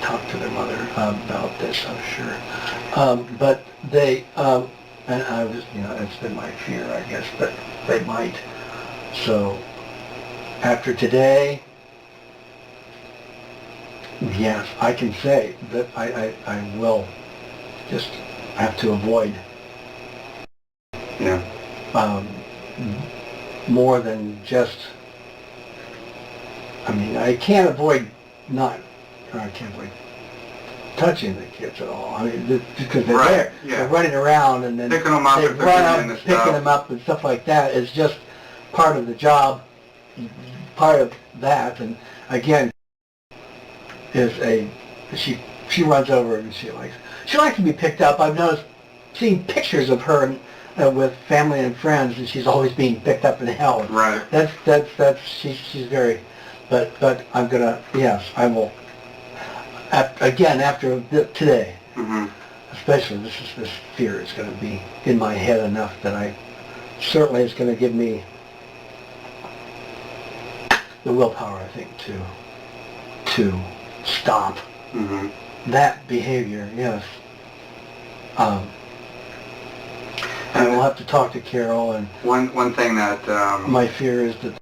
talk to their mother about this, I'm sure. But they, and I was, it's been my fear, I guess, but they might. So after today, yes, I can say that I will just have to avoid more than just, I mean, I can't avoid touching the kids at all. I mean, because they're there. Yeah. They're running around and then picking them up they run up, picking them up and stuff like that is just part of the job, part of that. And again, she runs over and she likes to be picked up. I've noticed, seeing pictures of her with family and friends, and she's always being picked up and held. Right. She's very, but I'm gonna, yes, I will. Again, after today, especially this fear is going to be in my head enough that certainly it's going to give me the willpower, I think, to stop that behavior. Yes. And we'll have to talk to Carol. And one thing that my fear is that they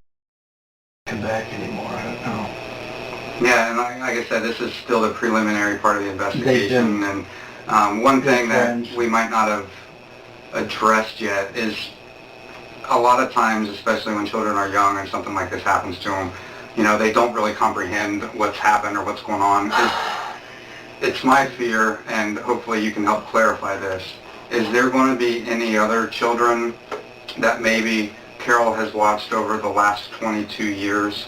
don't come back anymore. I don't know. Yeah, and like I said, this is still the preliminary part of the investigation, and one thing that we might not have addressed yet is a lot of times, especially when children are young and something like this happens to them, they don't really comprehend what's happened or what's going on. It's my fear, and hopefully you can help clarify this. Is there going to be any other children that maybe Carol has watched over the last 22 years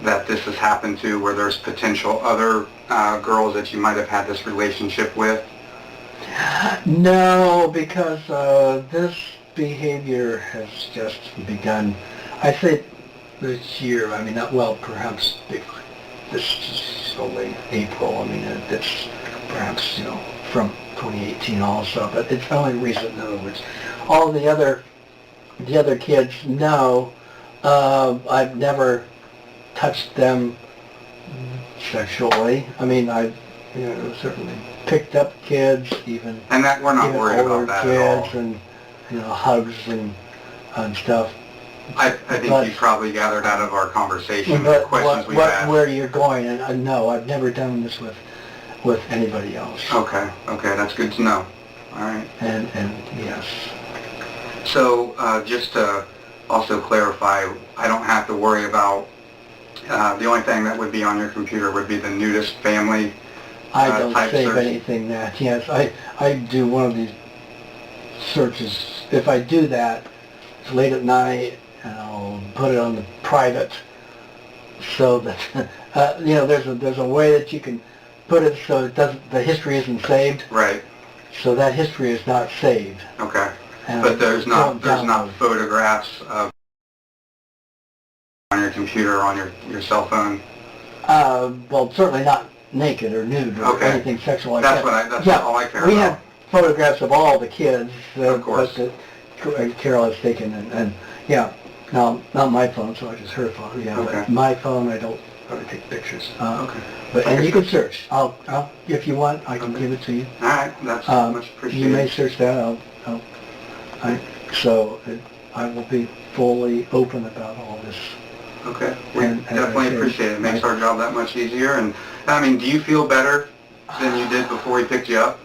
that this has happened to, where there's potential other girls that you might have had this relationship with? No, because this behavior has just begun. I say this year. I mean, perhaps this is only April. I mean, it's perhaps from 2018 also, but it's only recent. In other words, all the other the other kids, no. I've never touched them sexually. I mean, I've certainly picked up kids, even And that we're not even worried older about that at all. kids, and hugs and stuff. I think But- you probably gathered out of our conversation the But questions we've asked. where you're going, and no, I've never done this with anybody else. Okay, that's good to know. All right. And yes. So just to also clarify, I don't have to worry about, the only thing that would be on your computer would be the nudist family I don't type save search. anything that. Yes, I do one of these searches. If I do that, it's late at night, and I'll put it on the private, so that there's a way that you can put it so it doesn't, the history isn't saved. Right. So that history is not saved. Okay. And But there's not download. photographs of on your computer or on your cell phone. Well, certainly not naked or nude or Okay. anything sexual like That's that. that's all I care We about. have photographs of all the kids. Of course. But Carol has taken, and yeah, now, not my phone, so I just her phone, yeah. Okay. But my phone, I don't really take pictures. Okay. But, Like and I you said. can search. I'll, if you want, I can Okay. give it to you. All right. That's much appreciated. You may search that. I will be fully open about all this. Okay. We And as I definitely say, appreciate it. It makes my- our job that much easier. And I mean, do you feel better than you did before we picked you up?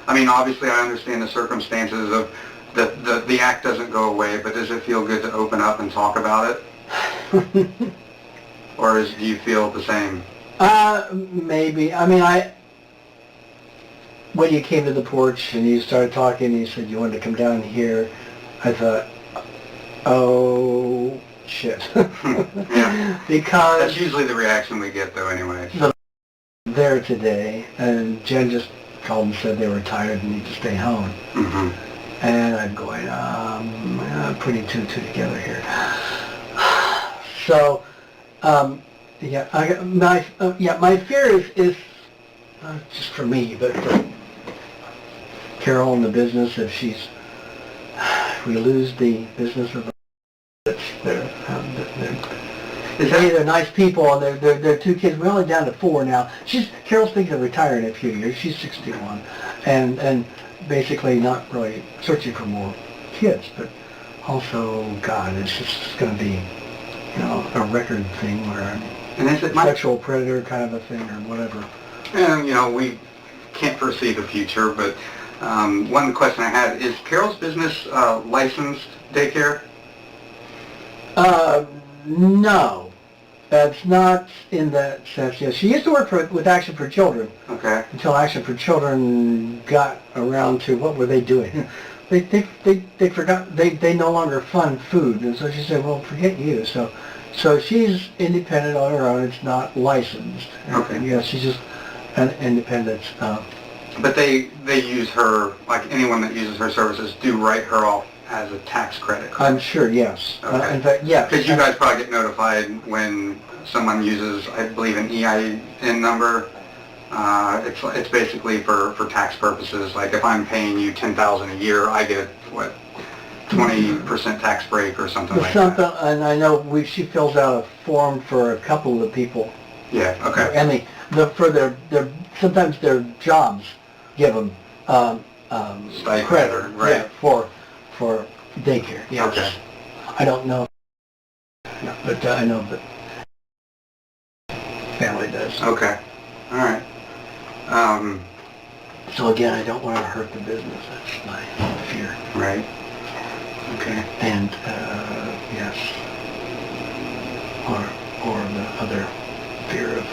I mean, obviously, I understand the circumstances of the act doesn't go away, but does it feel good to open up and talk about it? Or do you feel the same? Maybe. I mean, when you came to the porch and you started talking, you said you wanted to come down here, I thought, oh, shit. Yeah. Because That's usually the reaction we get, though, anyway. there today, and Jen just called and said they were tired and need to stay home. Mm-hmm. And I'm going, I'm putting two and two together here. So, my fear is not just for me, but for Carol and the business. If we lose the business of they're nice people, and they're two kids. We're only down to 4 now. Carol's thinking of retiring in a few years. She's 61, and basically not really searching for more kids, but also, God, it's just going to be, a record thing where I'm And is it a sexual predator kind of a thing or whatever. And, we can't foresee the future, but one question I had, is Carol's business licensed daycare? No, that's not in that sense. Yes, she used to work with Action for Children Okay. until Action for Children got around to what were they doing? They forgot they no longer fund food, and so she said, well, forget you. So she's independent on her own. It's not licensed. Okay. And yes, she's just an independent. But they use her, like anyone that uses her services, do write her off as a tax credit. I'm sure, yes. Okay. In fact, yes. Because you guys probably get notified when someone uses, I believe, an EIN number. It's basically for tax purposes. Like if I'm paying you $10,000 a year, I get, 20% tax break or something like Something, that. and I know she fills out a form for a couple of the people. Yeah, okay. And for their sometimes their jobs give them Stipend, credit, right. yeah, for daycare. Yes. Okay. I don't know, but I know that family does. Okay. All right. So again, I don't want to hurt the business. That's my fear. Right. Okay. And yes, or the other fear of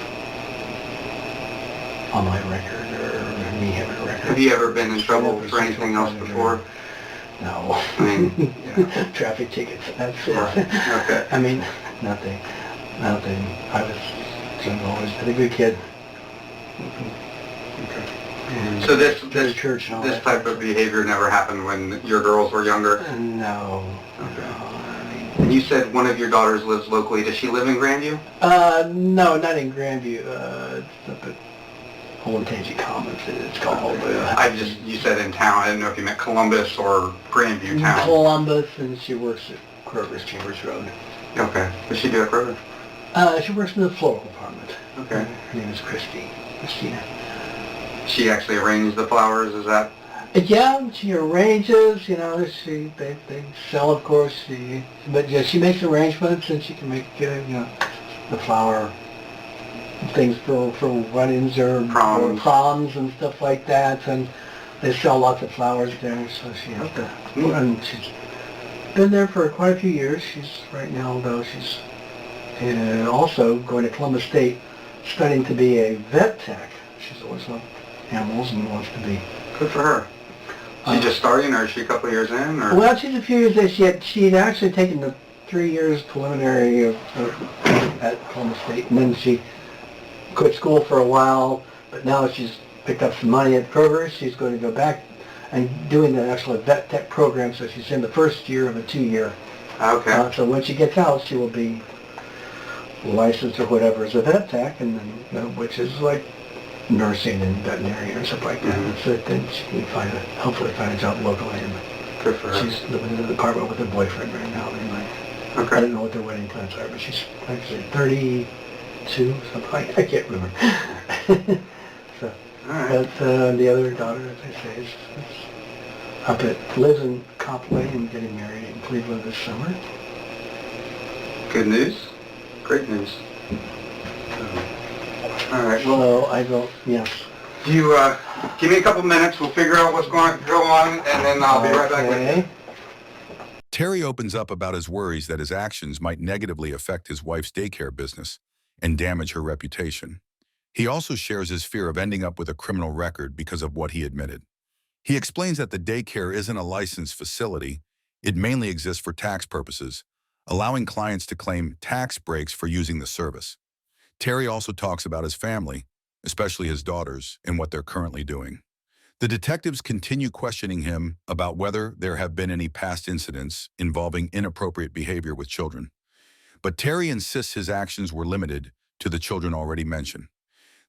on my record or me having a record. Have you ever been in trouble for anything else before? No. I mean, yeah. Traffic tickets. That's it. Right. Okay. I mean, nothing. I've always been a good kid. Okay. And So this go to church and all this that type of behavior never happened when your girls were younger? No. Okay. No. I mean, And you said one of your daughters lives locally. Does she live in Grandview? no, not in Grandview. It's up at Olentangy Commons, it's called. You said in town, I didn't know if you meant Columbus or Grandview town. Columbus, and she works at Kroger's Chambers Road. Okay. What's she do at Kroger? She works in the floral department. Okay. Her name is Christina. She actually arranged the flowers, is that? Yeah, she arranges, they sell, of course, but yeah, she makes arrangements, and she can make, the flower things for weddings or proms and stuff like that, and they sell lots of flowers there, so she has to, and she's been there for quite a few years. Right now, though, she's also going to Columbus State studying to be a vet tech. She's always loved animals and wants to be. Good for her. She just starting, or is she a couple of years in? Or? Well, she's a few years in. She'd actually taken the 3 years preliminary at Columbus State, and then she quit school for a while, but now she's picked up some money at Kroger. She's going to go back and doing the actual vet tech program, so she's in the first year of a 2-year. Okay. So when she gets out, she will be licensed or whatever as a vet tech, and then, which is like nursing and veterinary or something like that. Mm-hmm. So then she can hopefully find a job locally. And good for her. she's living in an apartment with her boyfriend right now. Okay. I don't know what their wedding plans are, but she's actually 32, something like I can't remember. So, all right. but the other daughter, as I say, is lives in Copley and getting married in Cleveland this summer. Good news. Great news. All right. Well, yes. you give me a couple minutes. We'll figure out what's going to go on, and then I'll be right back with you. Terry opens up about his worries that his actions might negatively affect his wife's daycare business and damage her reputation. He also shares his fear of ending up with a criminal record because of what he admitted. He explains that the daycare isn't a licensed facility. It mainly exists for tax purposes, allowing clients to claim tax breaks for using the service. Terry also talks about his family, especially his daughters, and what they're currently doing. The detectives continue questioning him about whether there have been any past incidents involving inappropriate behavior with children. But Terry insists his actions were limited to the children already mentioned.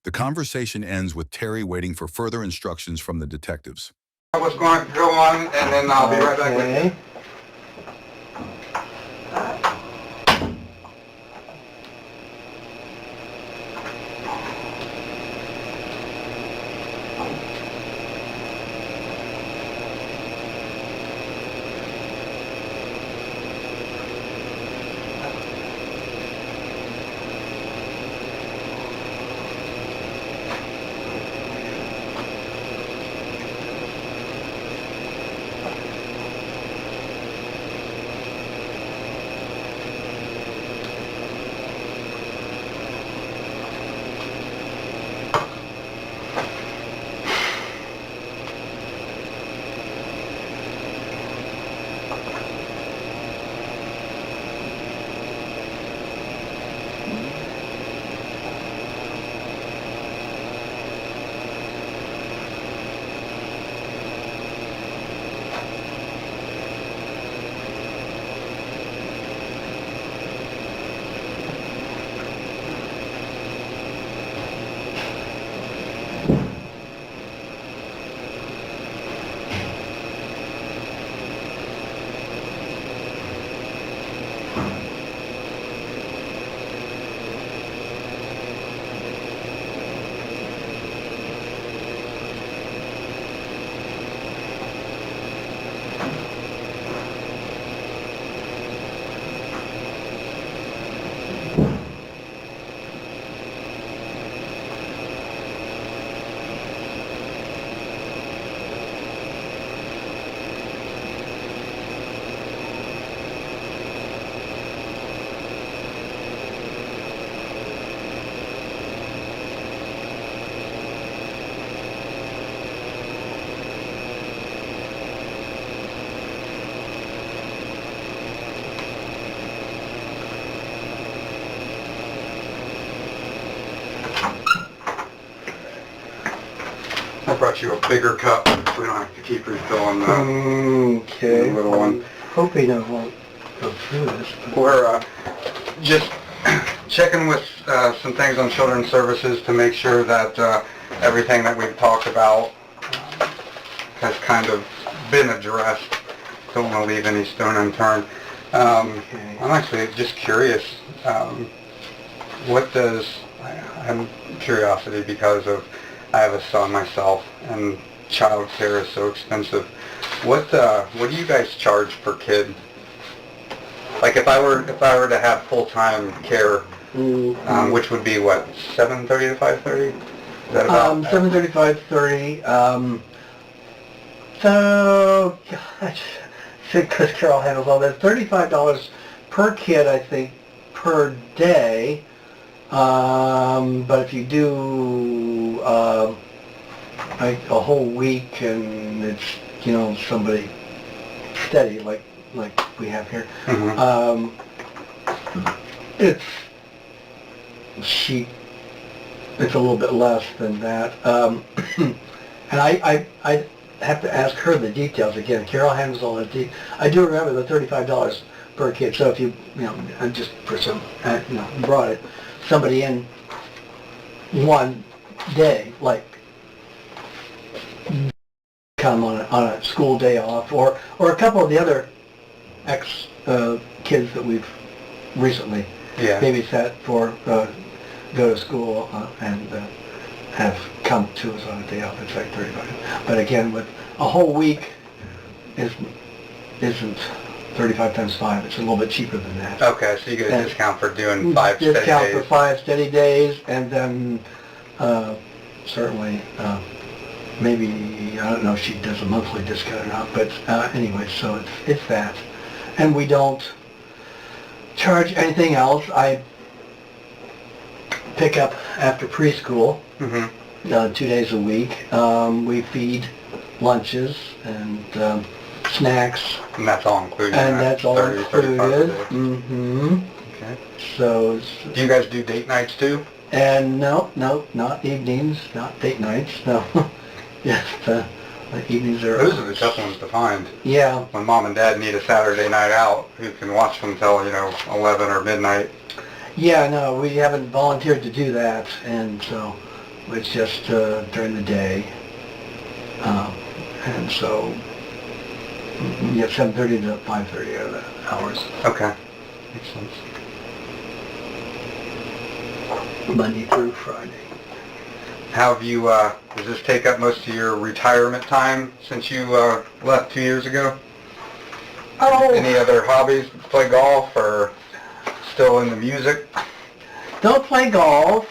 The conversation ends with Terry waiting for further instructions from the detectives. What's going to go on, and then I'll be right back with you. I brought you a bigger cup so we don't have to keep refilling Okay. the little one. Hoping I won't go through this. But We're just checking with some things on Children's Services to make sure that everything that we've talked about has kind of been addressed. Don't want to leave any stone unturned. Okay. I'm actually just curious, what does, I'm curiosity because of, I have a son myself, and child care is so expensive. What do you guys charge per kid? Like if I were to have full-time care, which would be what, 7:30 to 5:30? Is that about? 7:30, 5:30. So, gosh, because Carol handles all that. $35 per kid, I think, per day. But if you do like a whole week and it's, you know, somebody steady like we have here, it's a little bit less than that. And I have to ask her the details again. Carol handles all the details. I do remember the $35 per kid. So if you know, I'm just for some, you know, brought it, somebody in one day, like come on a school day off, or a couple of the other kids that we've recently babysat for go to school and have come to us on a day off. It's like $35. But again, with a whole week isn't 35 times 5. It's a little bit cheaper than that. Okay, so you get a discount for doing 5 steady days. Discount for 5 steady days, and then certainly maybe, I don't know if she does a monthly discount or not, but anyway, so it's that. And we don't charge anything else. I pick up after preschool 2 days a week. We feed lunches and snacks. And that's all included? And that's all 30, included. 35 Okay. So do you guys do date nights too? And no, not evenings, not date nights, no. Just the evenings are... Those are the tough ones to find. Yeah. When mom and dad need a Saturday night out, who can watch them till, 11 or midnight. Yeah, no, we haven't volunteered to do that, and so it's just during the day. And so, 7:30 to 5:30 are the hours. Okay. Makes sense. Monday through Friday. How have you, does this take up most of your retirement time since you left 2 years ago? Oh. Any other hobbies? Play golf or still into music? Don't play golf.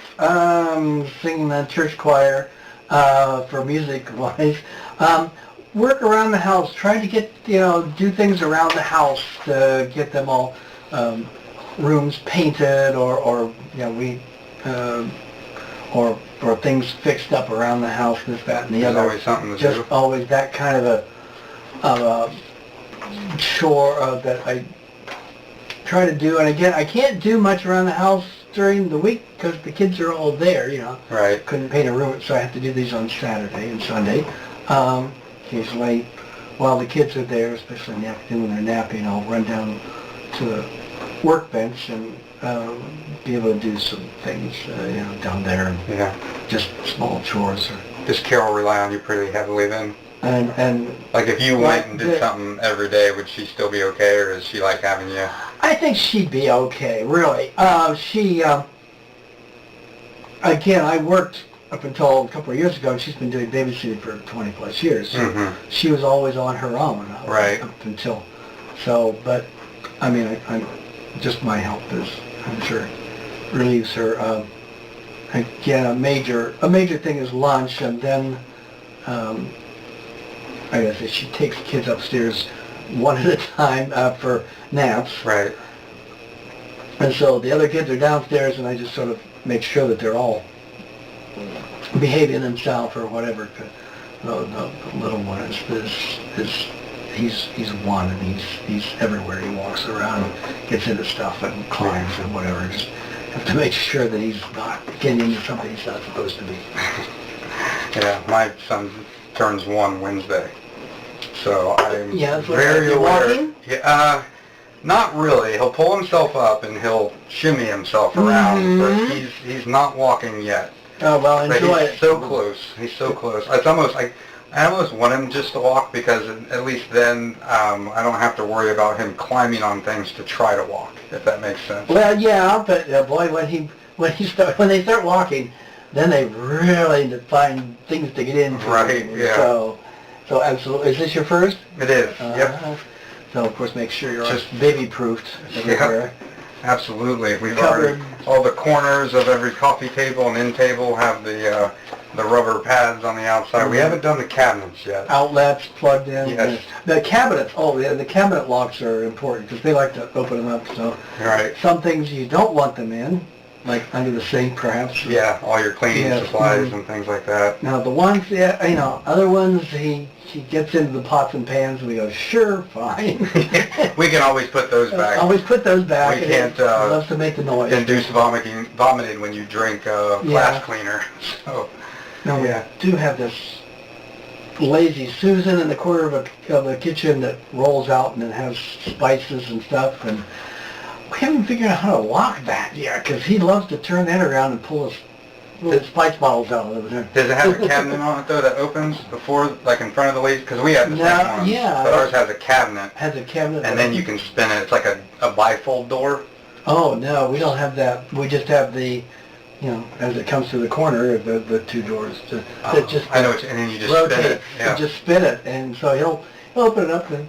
Sing in the church choir for music-wise. Work around the house. Try to get, do things around the house to get them all rooms painted or things fixed up around the house, this, that, and the other. There's always something to do. Just always that kind of a chore that I try to do. And again, I can't do much around the house during the week because the kids are all there, Right. Couldn't paint a room, so I have to do these on Saturday and Sunday. Occasionally, while the kids are there, especially in the afternoon when they're napping, I'll run down to the workbench and be able to do some things, down there, and just small chores. Does Carol rely on you pretty heavily then? And like if you went and did something every day, would she still be okay, or is she like having you? I think she'd be okay, really. She, again, I worked up until a couple of years ago, and she's been doing babysitting for 20 plus years. So she was always on her own. Right. Up until, but, I mean, I'm just my help is, I'm sure, relieves her. Again, a major thing is lunch, and then, I gotta say, she takes the kids upstairs one at a time for naps. Right. And so the other kids are downstairs, and I just sort of make sure that they're all behaving themselves or whatever. The little one he's one, and he's everywhere. He walks around, gets into stuff, and climbs and whatever. Just have to make sure that he's not getting into something he's not supposed to be. Yeah, my son turns 1 Wednesday, so I'm so very aware. Walking? Yeah, not really. He'll pull himself up and he'll shimmy himself around, but he's not walking yet. Oh, well, But enjoy he's it. so close. He's so close. It's almost like I almost want him just to walk because at least then I don't have to worry about him climbing on things to try to walk. If that makes sense. Well, yeah, but boy, when they start walking, then they really find things to get into. Right, yeah. So absolutely. Is this your first? It is. Yep. So of course, make sure you're Just baby-proofed everywhere. Absolutely. We've Covered. already all the corners of every coffee table and end table have the rubber pads on the outside. We haven't done the cabinets yet. Outlets plugged in. Yes. The cabinets. Oh, yeah, the cabinet locks are important because they like to open them up. So Right. some things you don't want them in, like under the sink, perhaps. Yeah, all your cleaning Yeah, supplies and things like that. Now the ones, other ones, he gets into the pots and pans, and we go, sure, fine. We can always put those back. Always put those back. We and can't, he loves to make the noise. Induce vomiting when you drink glass cleaner. So, Now yeah. we do have this lazy Susan in the corner of a kitchen that rolls out and then has spices and stuff, and we haven't figured out how to lock that yet, because he loves to turn that around and pull his spice bottles out over there. Does it have a cabinet on it though that opens before, like in front of the lazy? Because we have the No, same ones, yeah. but ours has a cabinet, Has a cabinet. and then you can spin it. It's like a bifold door. Oh, no, we don't have that. We just have the, as it comes to the corner, the two doors. That just I know, and then you just rotate. spin it. Yeah. You just spin it, and so he'll open it up and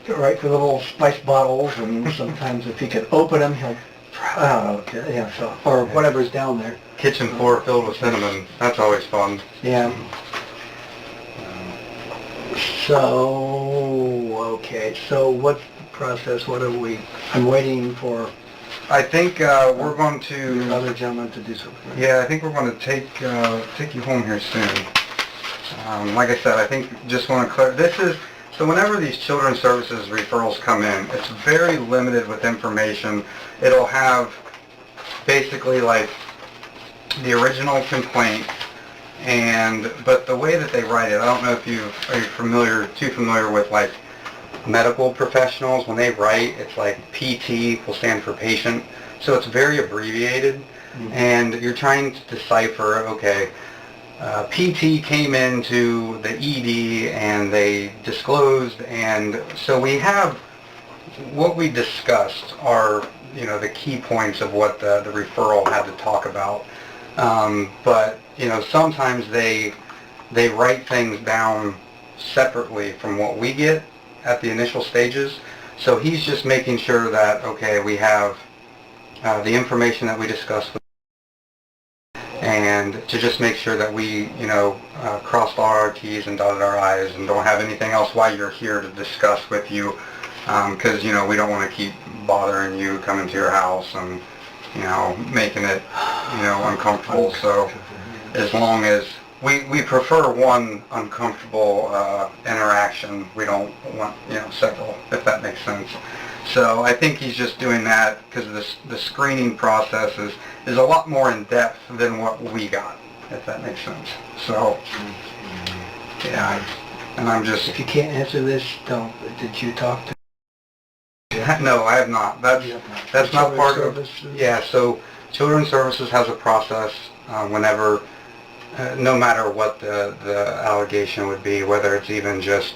get right for the little spice bottles, and sometimes if he can open them, he'll, I don't know, or whatever's down there. Kitchen floor filled with cinnamon. That's always fun. Yeah. So, okay, so what's the process? What are we, I'm waiting for I think we're going the to. other gentleman to do something. Yeah, I think we're going to take you home here soon. Like I said, I think just want to clear. So whenever these children's services referrals come in, it's very limited with information. It'll have basically like the original complaint, but the way that they write it, I don't know if are you too familiar with like medical professionals. When they write, it's like PT will stand for patient, so it's very abbreviated, and you're trying to decipher, okay, PT came into the ED and they disclosed, and so we have what we discussed are the key points of what the referral had to talk about, but sometimes they write things down separately from what we get at the initial stages. So he's just making sure that, okay, we have the information that we discussed with, and to just make sure that we, crossed all our T's and dotted our I's and don't have anything else while you're here to discuss with you, because, we don't want to keep bothering you, coming to your house and, making it, uncomfortable. So as long as we prefer one uncomfortable interaction. We don't want, several, if that makes sense. So I think he's just doing that because the screening process is a lot more in depth than what we got, if that makes sense. So, yeah, and I'm just... If you can't answer this, don't. Did you talk to... No, I have not. That's not part of... Yeah, so Children's Services has a process whenever... no matter what the allegation would be, whether it's even just,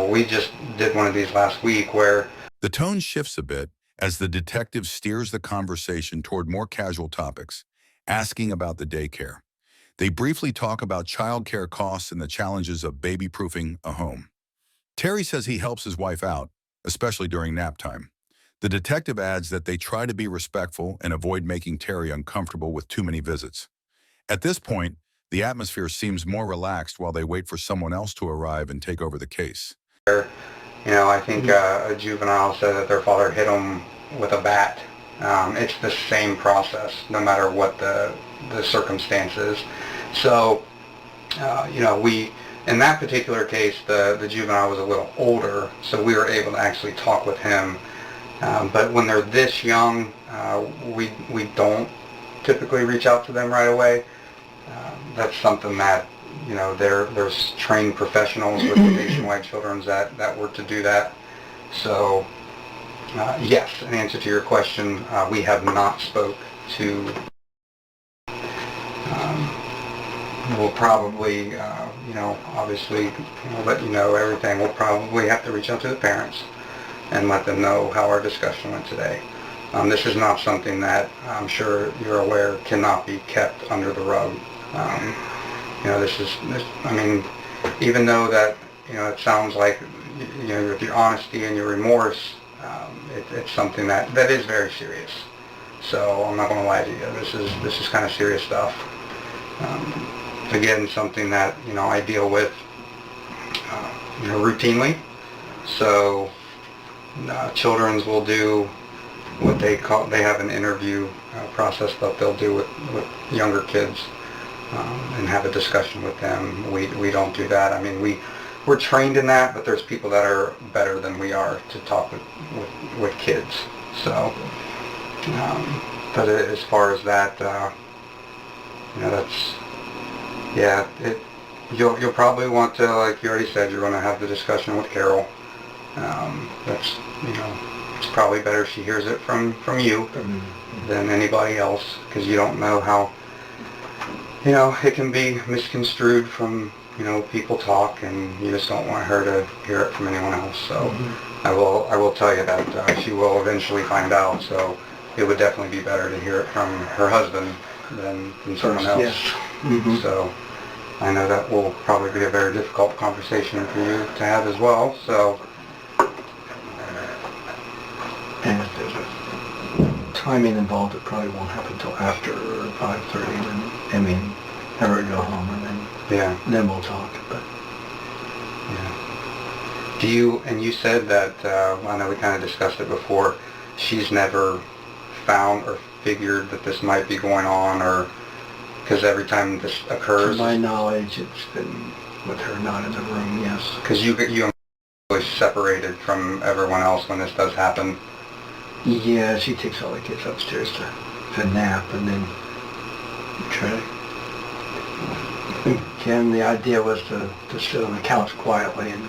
we just did one of these last week where... The tone shifts a bit as the detective steers the conversation toward more casual topics, asking about the daycare. They briefly talk about childcare costs and the challenges of baby-proofing a home. Terry says he helps his wife out, especially during nap time. The detective adds that they try to be respectful and avoid making Terry uncomfortable with too many visits. At this point, the atmosphere seems more relaxed while they wait for someone else to arrive and take over the case. I think a juvenile said that their father hit them with a bat. It's the same process, no matter what the circumstance is. So, in that particular case, the juvenile was a little older, so we were able to actually talk with him. But when they're this young, we don't typically reach out to them right away. That's something that, there's trained professionals with the Nationwide Children's that were to do that. So, yes, in answer to your question, we have not spoke to we'll probably, obviously, let you know everything. We'll probably have to reach out to the parents and let them know how our discussion went today. This is not something that I'm sure you're aware cannot be kept under the rug. Even though that, it sounds like, with your honesty and your remorse, it's something that is very serious. So I'm not going to lie to you. This is kind of serious stuff. Again, something that, I deal with, routinely. So children's will do what they have an interview process that they'll do with younger kids and have a discussion with them. We don't do that. I mean, we're trained in that, but there's people that are better than we are to talk with kids. So, but as far as that, that's, yeah, you'll probably want to, like you already said, you're going to have the discussion with Carol. That's, it's probably better if she hears it from you than anybody else, because you don't know how, it can be misconstrued from, people talk, and you just don't want her to hear it from anyone else. So I will tell you that she will eventually find out. So it would definitely be better to hear it from her husband than someone else. Yes. So I know that will probably be a very difficult conversation for you to have as well. So. And if there's a timing involved, it probably won't happen until after 5:30. Then, have her go home, and then we'll talk. But yeah. And you said that, I know we kind of discussed it before, she's never found or figured that this might be going on, or because every time this occurs. To my knowledge, it's been with her not in the room. Yes. Because you really separated from everyone else when this does happen. Yeah, she takes all the kids upstairs to nap, and then try to. Again, the idea was to sit on the couch quietly and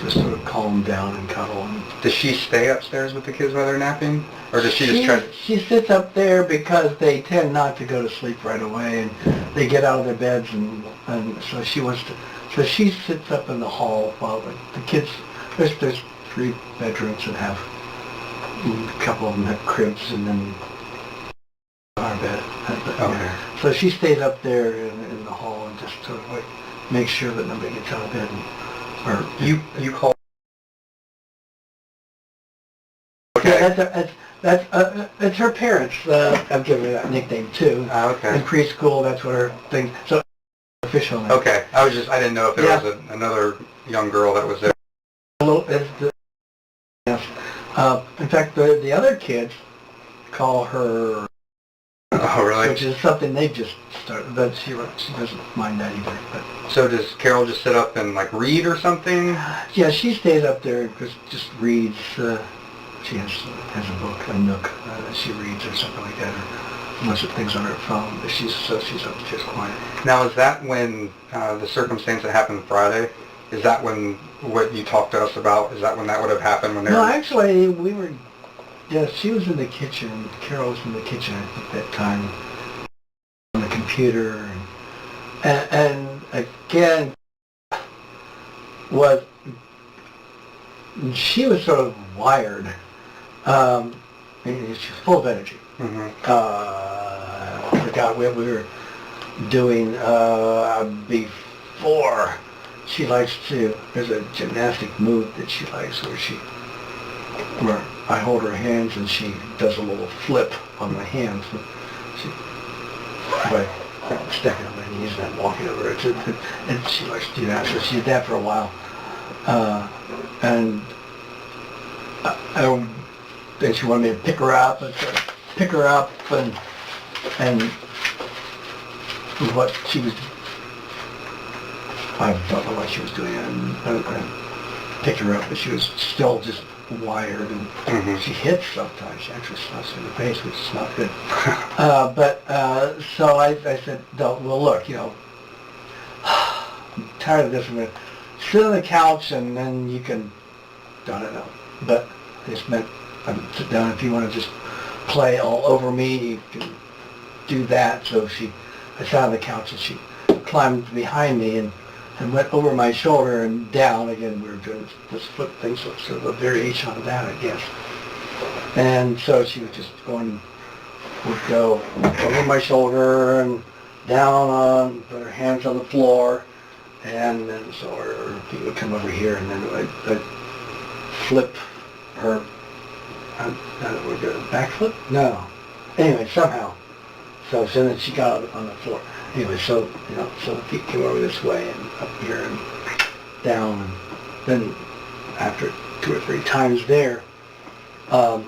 just sort of calm down and cuddle. And does she stay upstairs with the kids while they're napping, or does she just try to? She sits up there because they tend not to go to sleep right away, and they get out of their beds, and so she wants to. So she sits up in the hall while the kids. There's 3 bedrooms that have. A couple of them have cribs, and then our bed. Okay. So she stays up there in the hall and just sort of like make sure that nobody gets out of bed. You call. Okay. Yeah, it's her parents. I've given her that nickname too. Okay. In preschool, that's what her thing. So official name. Okay. I didn't know if there was another young girl that was there. Yes. In fact, the other kids call her. Oh, really? Which is something they just started, but she doesn't mind that either. But so does Carol just sit up and like read or something? Yeah, she stays up there and just reads. She has a book, a Nook, that she reads or something like that, or looks at things on her phone. But she's upstairs quiet. Now, is that when the circumstance that happened Friday? Is that when what you talked to us about? Is that when that would have happened? When they No, were... actually, we were. Yeah, she was in the kitchen. Carol was in the kitchen at that time on the computer, and again, she was sort of wired. She's full of energy. I forgot what we were doing before. She likes to. There's a gymnastic move that she likes where I hold her hands and she does a little flip on my hands. By stepping on my knees and then walking over it. And she likes to do that. So she did that for a while. And then she wanted me to pick her up and what she was. I don't know what she was doing. I picked her up, but she was still just wired, and she hits sometimes. She actually slaps her in the face, which is not good. So I said, no, well, look, I'm tired of this. I'm going to sit on the couch, and then you can, I don't know. But it's meant, sit down if you want to just play all over me, you can do that. So I sat on the couch, and she climbed behind me and went over my shoulder and down. Again, we were doing this foot thing, so it's sort of a variation on that, I guess. And so she was just would go over my shoulder and down on, put her hands on the floor, and then so her feet would come over here, and then I'd flip her, would do a backflip? No. Anyway, somehow. So then she got on the floor. Anyway, so, so the feet came over this way and up here and down, and then after 2 or 3 times there, so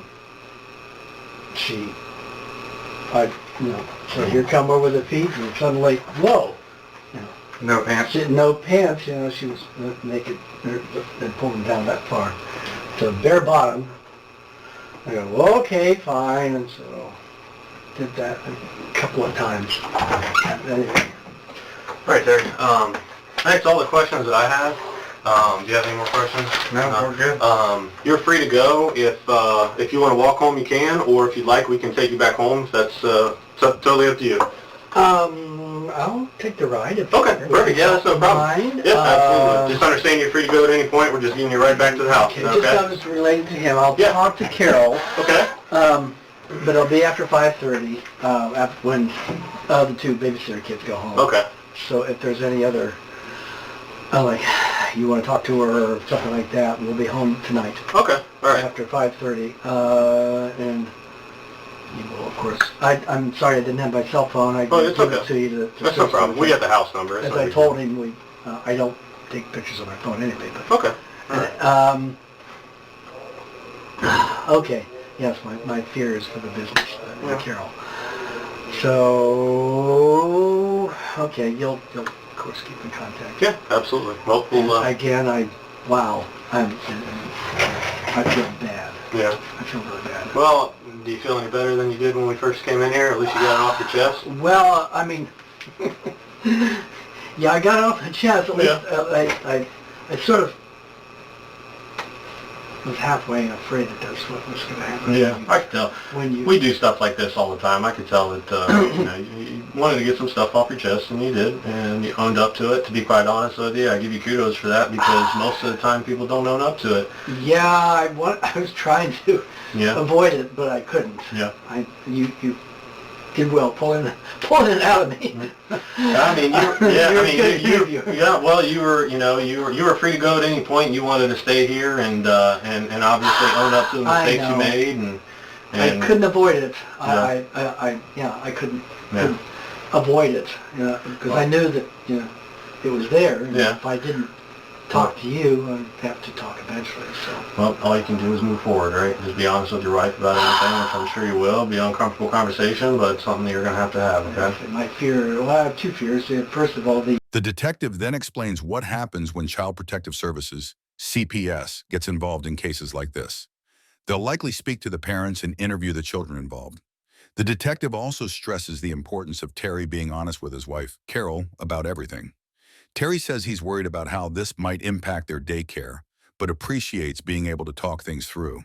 here come over the feet, and suddenly, whoa, No pants? no pants, she was naked, and pulled them down that far. So bare bottom. I go, well, okay, fine, and so did that a couple of times. Anyway. Right there. That's all the questions that I have. Do you have any more questions? No, we're good. You're free to go. If you want to walk home, you can, or if you'd like, we can take you back home. That's totally up to you. I'll take the ride. Okay, perfect. Yeah, that's no problem. Yeah, absolutely. Just understand you're free to go at any point. We're just getting you right back to the house. Okay, Okay? just on this related to him, I'll talk to Carol. Okay. But it'll be after 5:30, after when the 2 babysitter kids go home. Okay. So if there's any other, like, you want to talk to her or something like that, we'll be home tonight. Okay. All right. After 5:30, and you will, of course. I'm sorry I didn't have my cell phone. I Oh, it's gave okay. it to you to That's no problem. We got the house number. It's As no I big told deal. him, I don't take pictures on my phone anyway. But Okay. All right. Okay. Yes, my fear is for the business, Yeah. Carol. So, okay, you'll of course keep in contact. Yeah, absolutely. Well, we'll Again, I feel bad. yeah. I feel really bad. Well, do you feel any better than you did when we first came in here? At least you got it off your chest? Well, I mean, yeah, I got it off my chest. At least I sort of was halfway afraid that that's what was going to happen. Yeah, I could tell. When We do stuff like this all the time. I could tell that you wanted to get some stuff off your chest, and you did, and you owned up to it. To be quite honest with you, I give you kudos for that, because most of the time people don't own up to it. Yeah, I was trying to avoid it, but I couldn't. Yeah. You did well pulling it out of me. I mean, you were free to go at any point. You wanted to stay here and obviously own up to the mistakes you made, and I couldn't avoid it. Yeah. I couldn't avoid it, because I knew that it was there. And if I didn't talk to you, I'd have to talk eventually. So. Well, all you can do is move forward, right? Just be honest with your wife about everything, which I'm sure you will. Be an uncomfortable conversation, but it's something that you're going to have, okay? My fear, well, I have 2 fears. First of all, The detective then explains what happens when Child Protective Services, CPS, gets involved in cases like this. They'll likely speak to the parents and interview the children involved. The detective also stresses the importance of Terry being honest with his wife, Carol, about everything. Terry says he's worried about how this might impact their daycare, but appreciates being able to talk things through.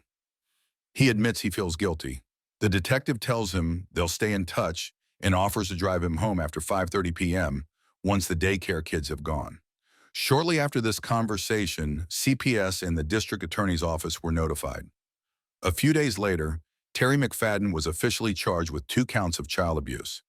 He admits he feels guilty. The detective tells him they'll stay in touch and offers to drive him home after 5:30 p.m. once the daycare kids have gone. Shortly after this conversation, CPS and the district attorney's office were notified. A few days later, Terry McFadden was officially charged with 2 counts of child abuse.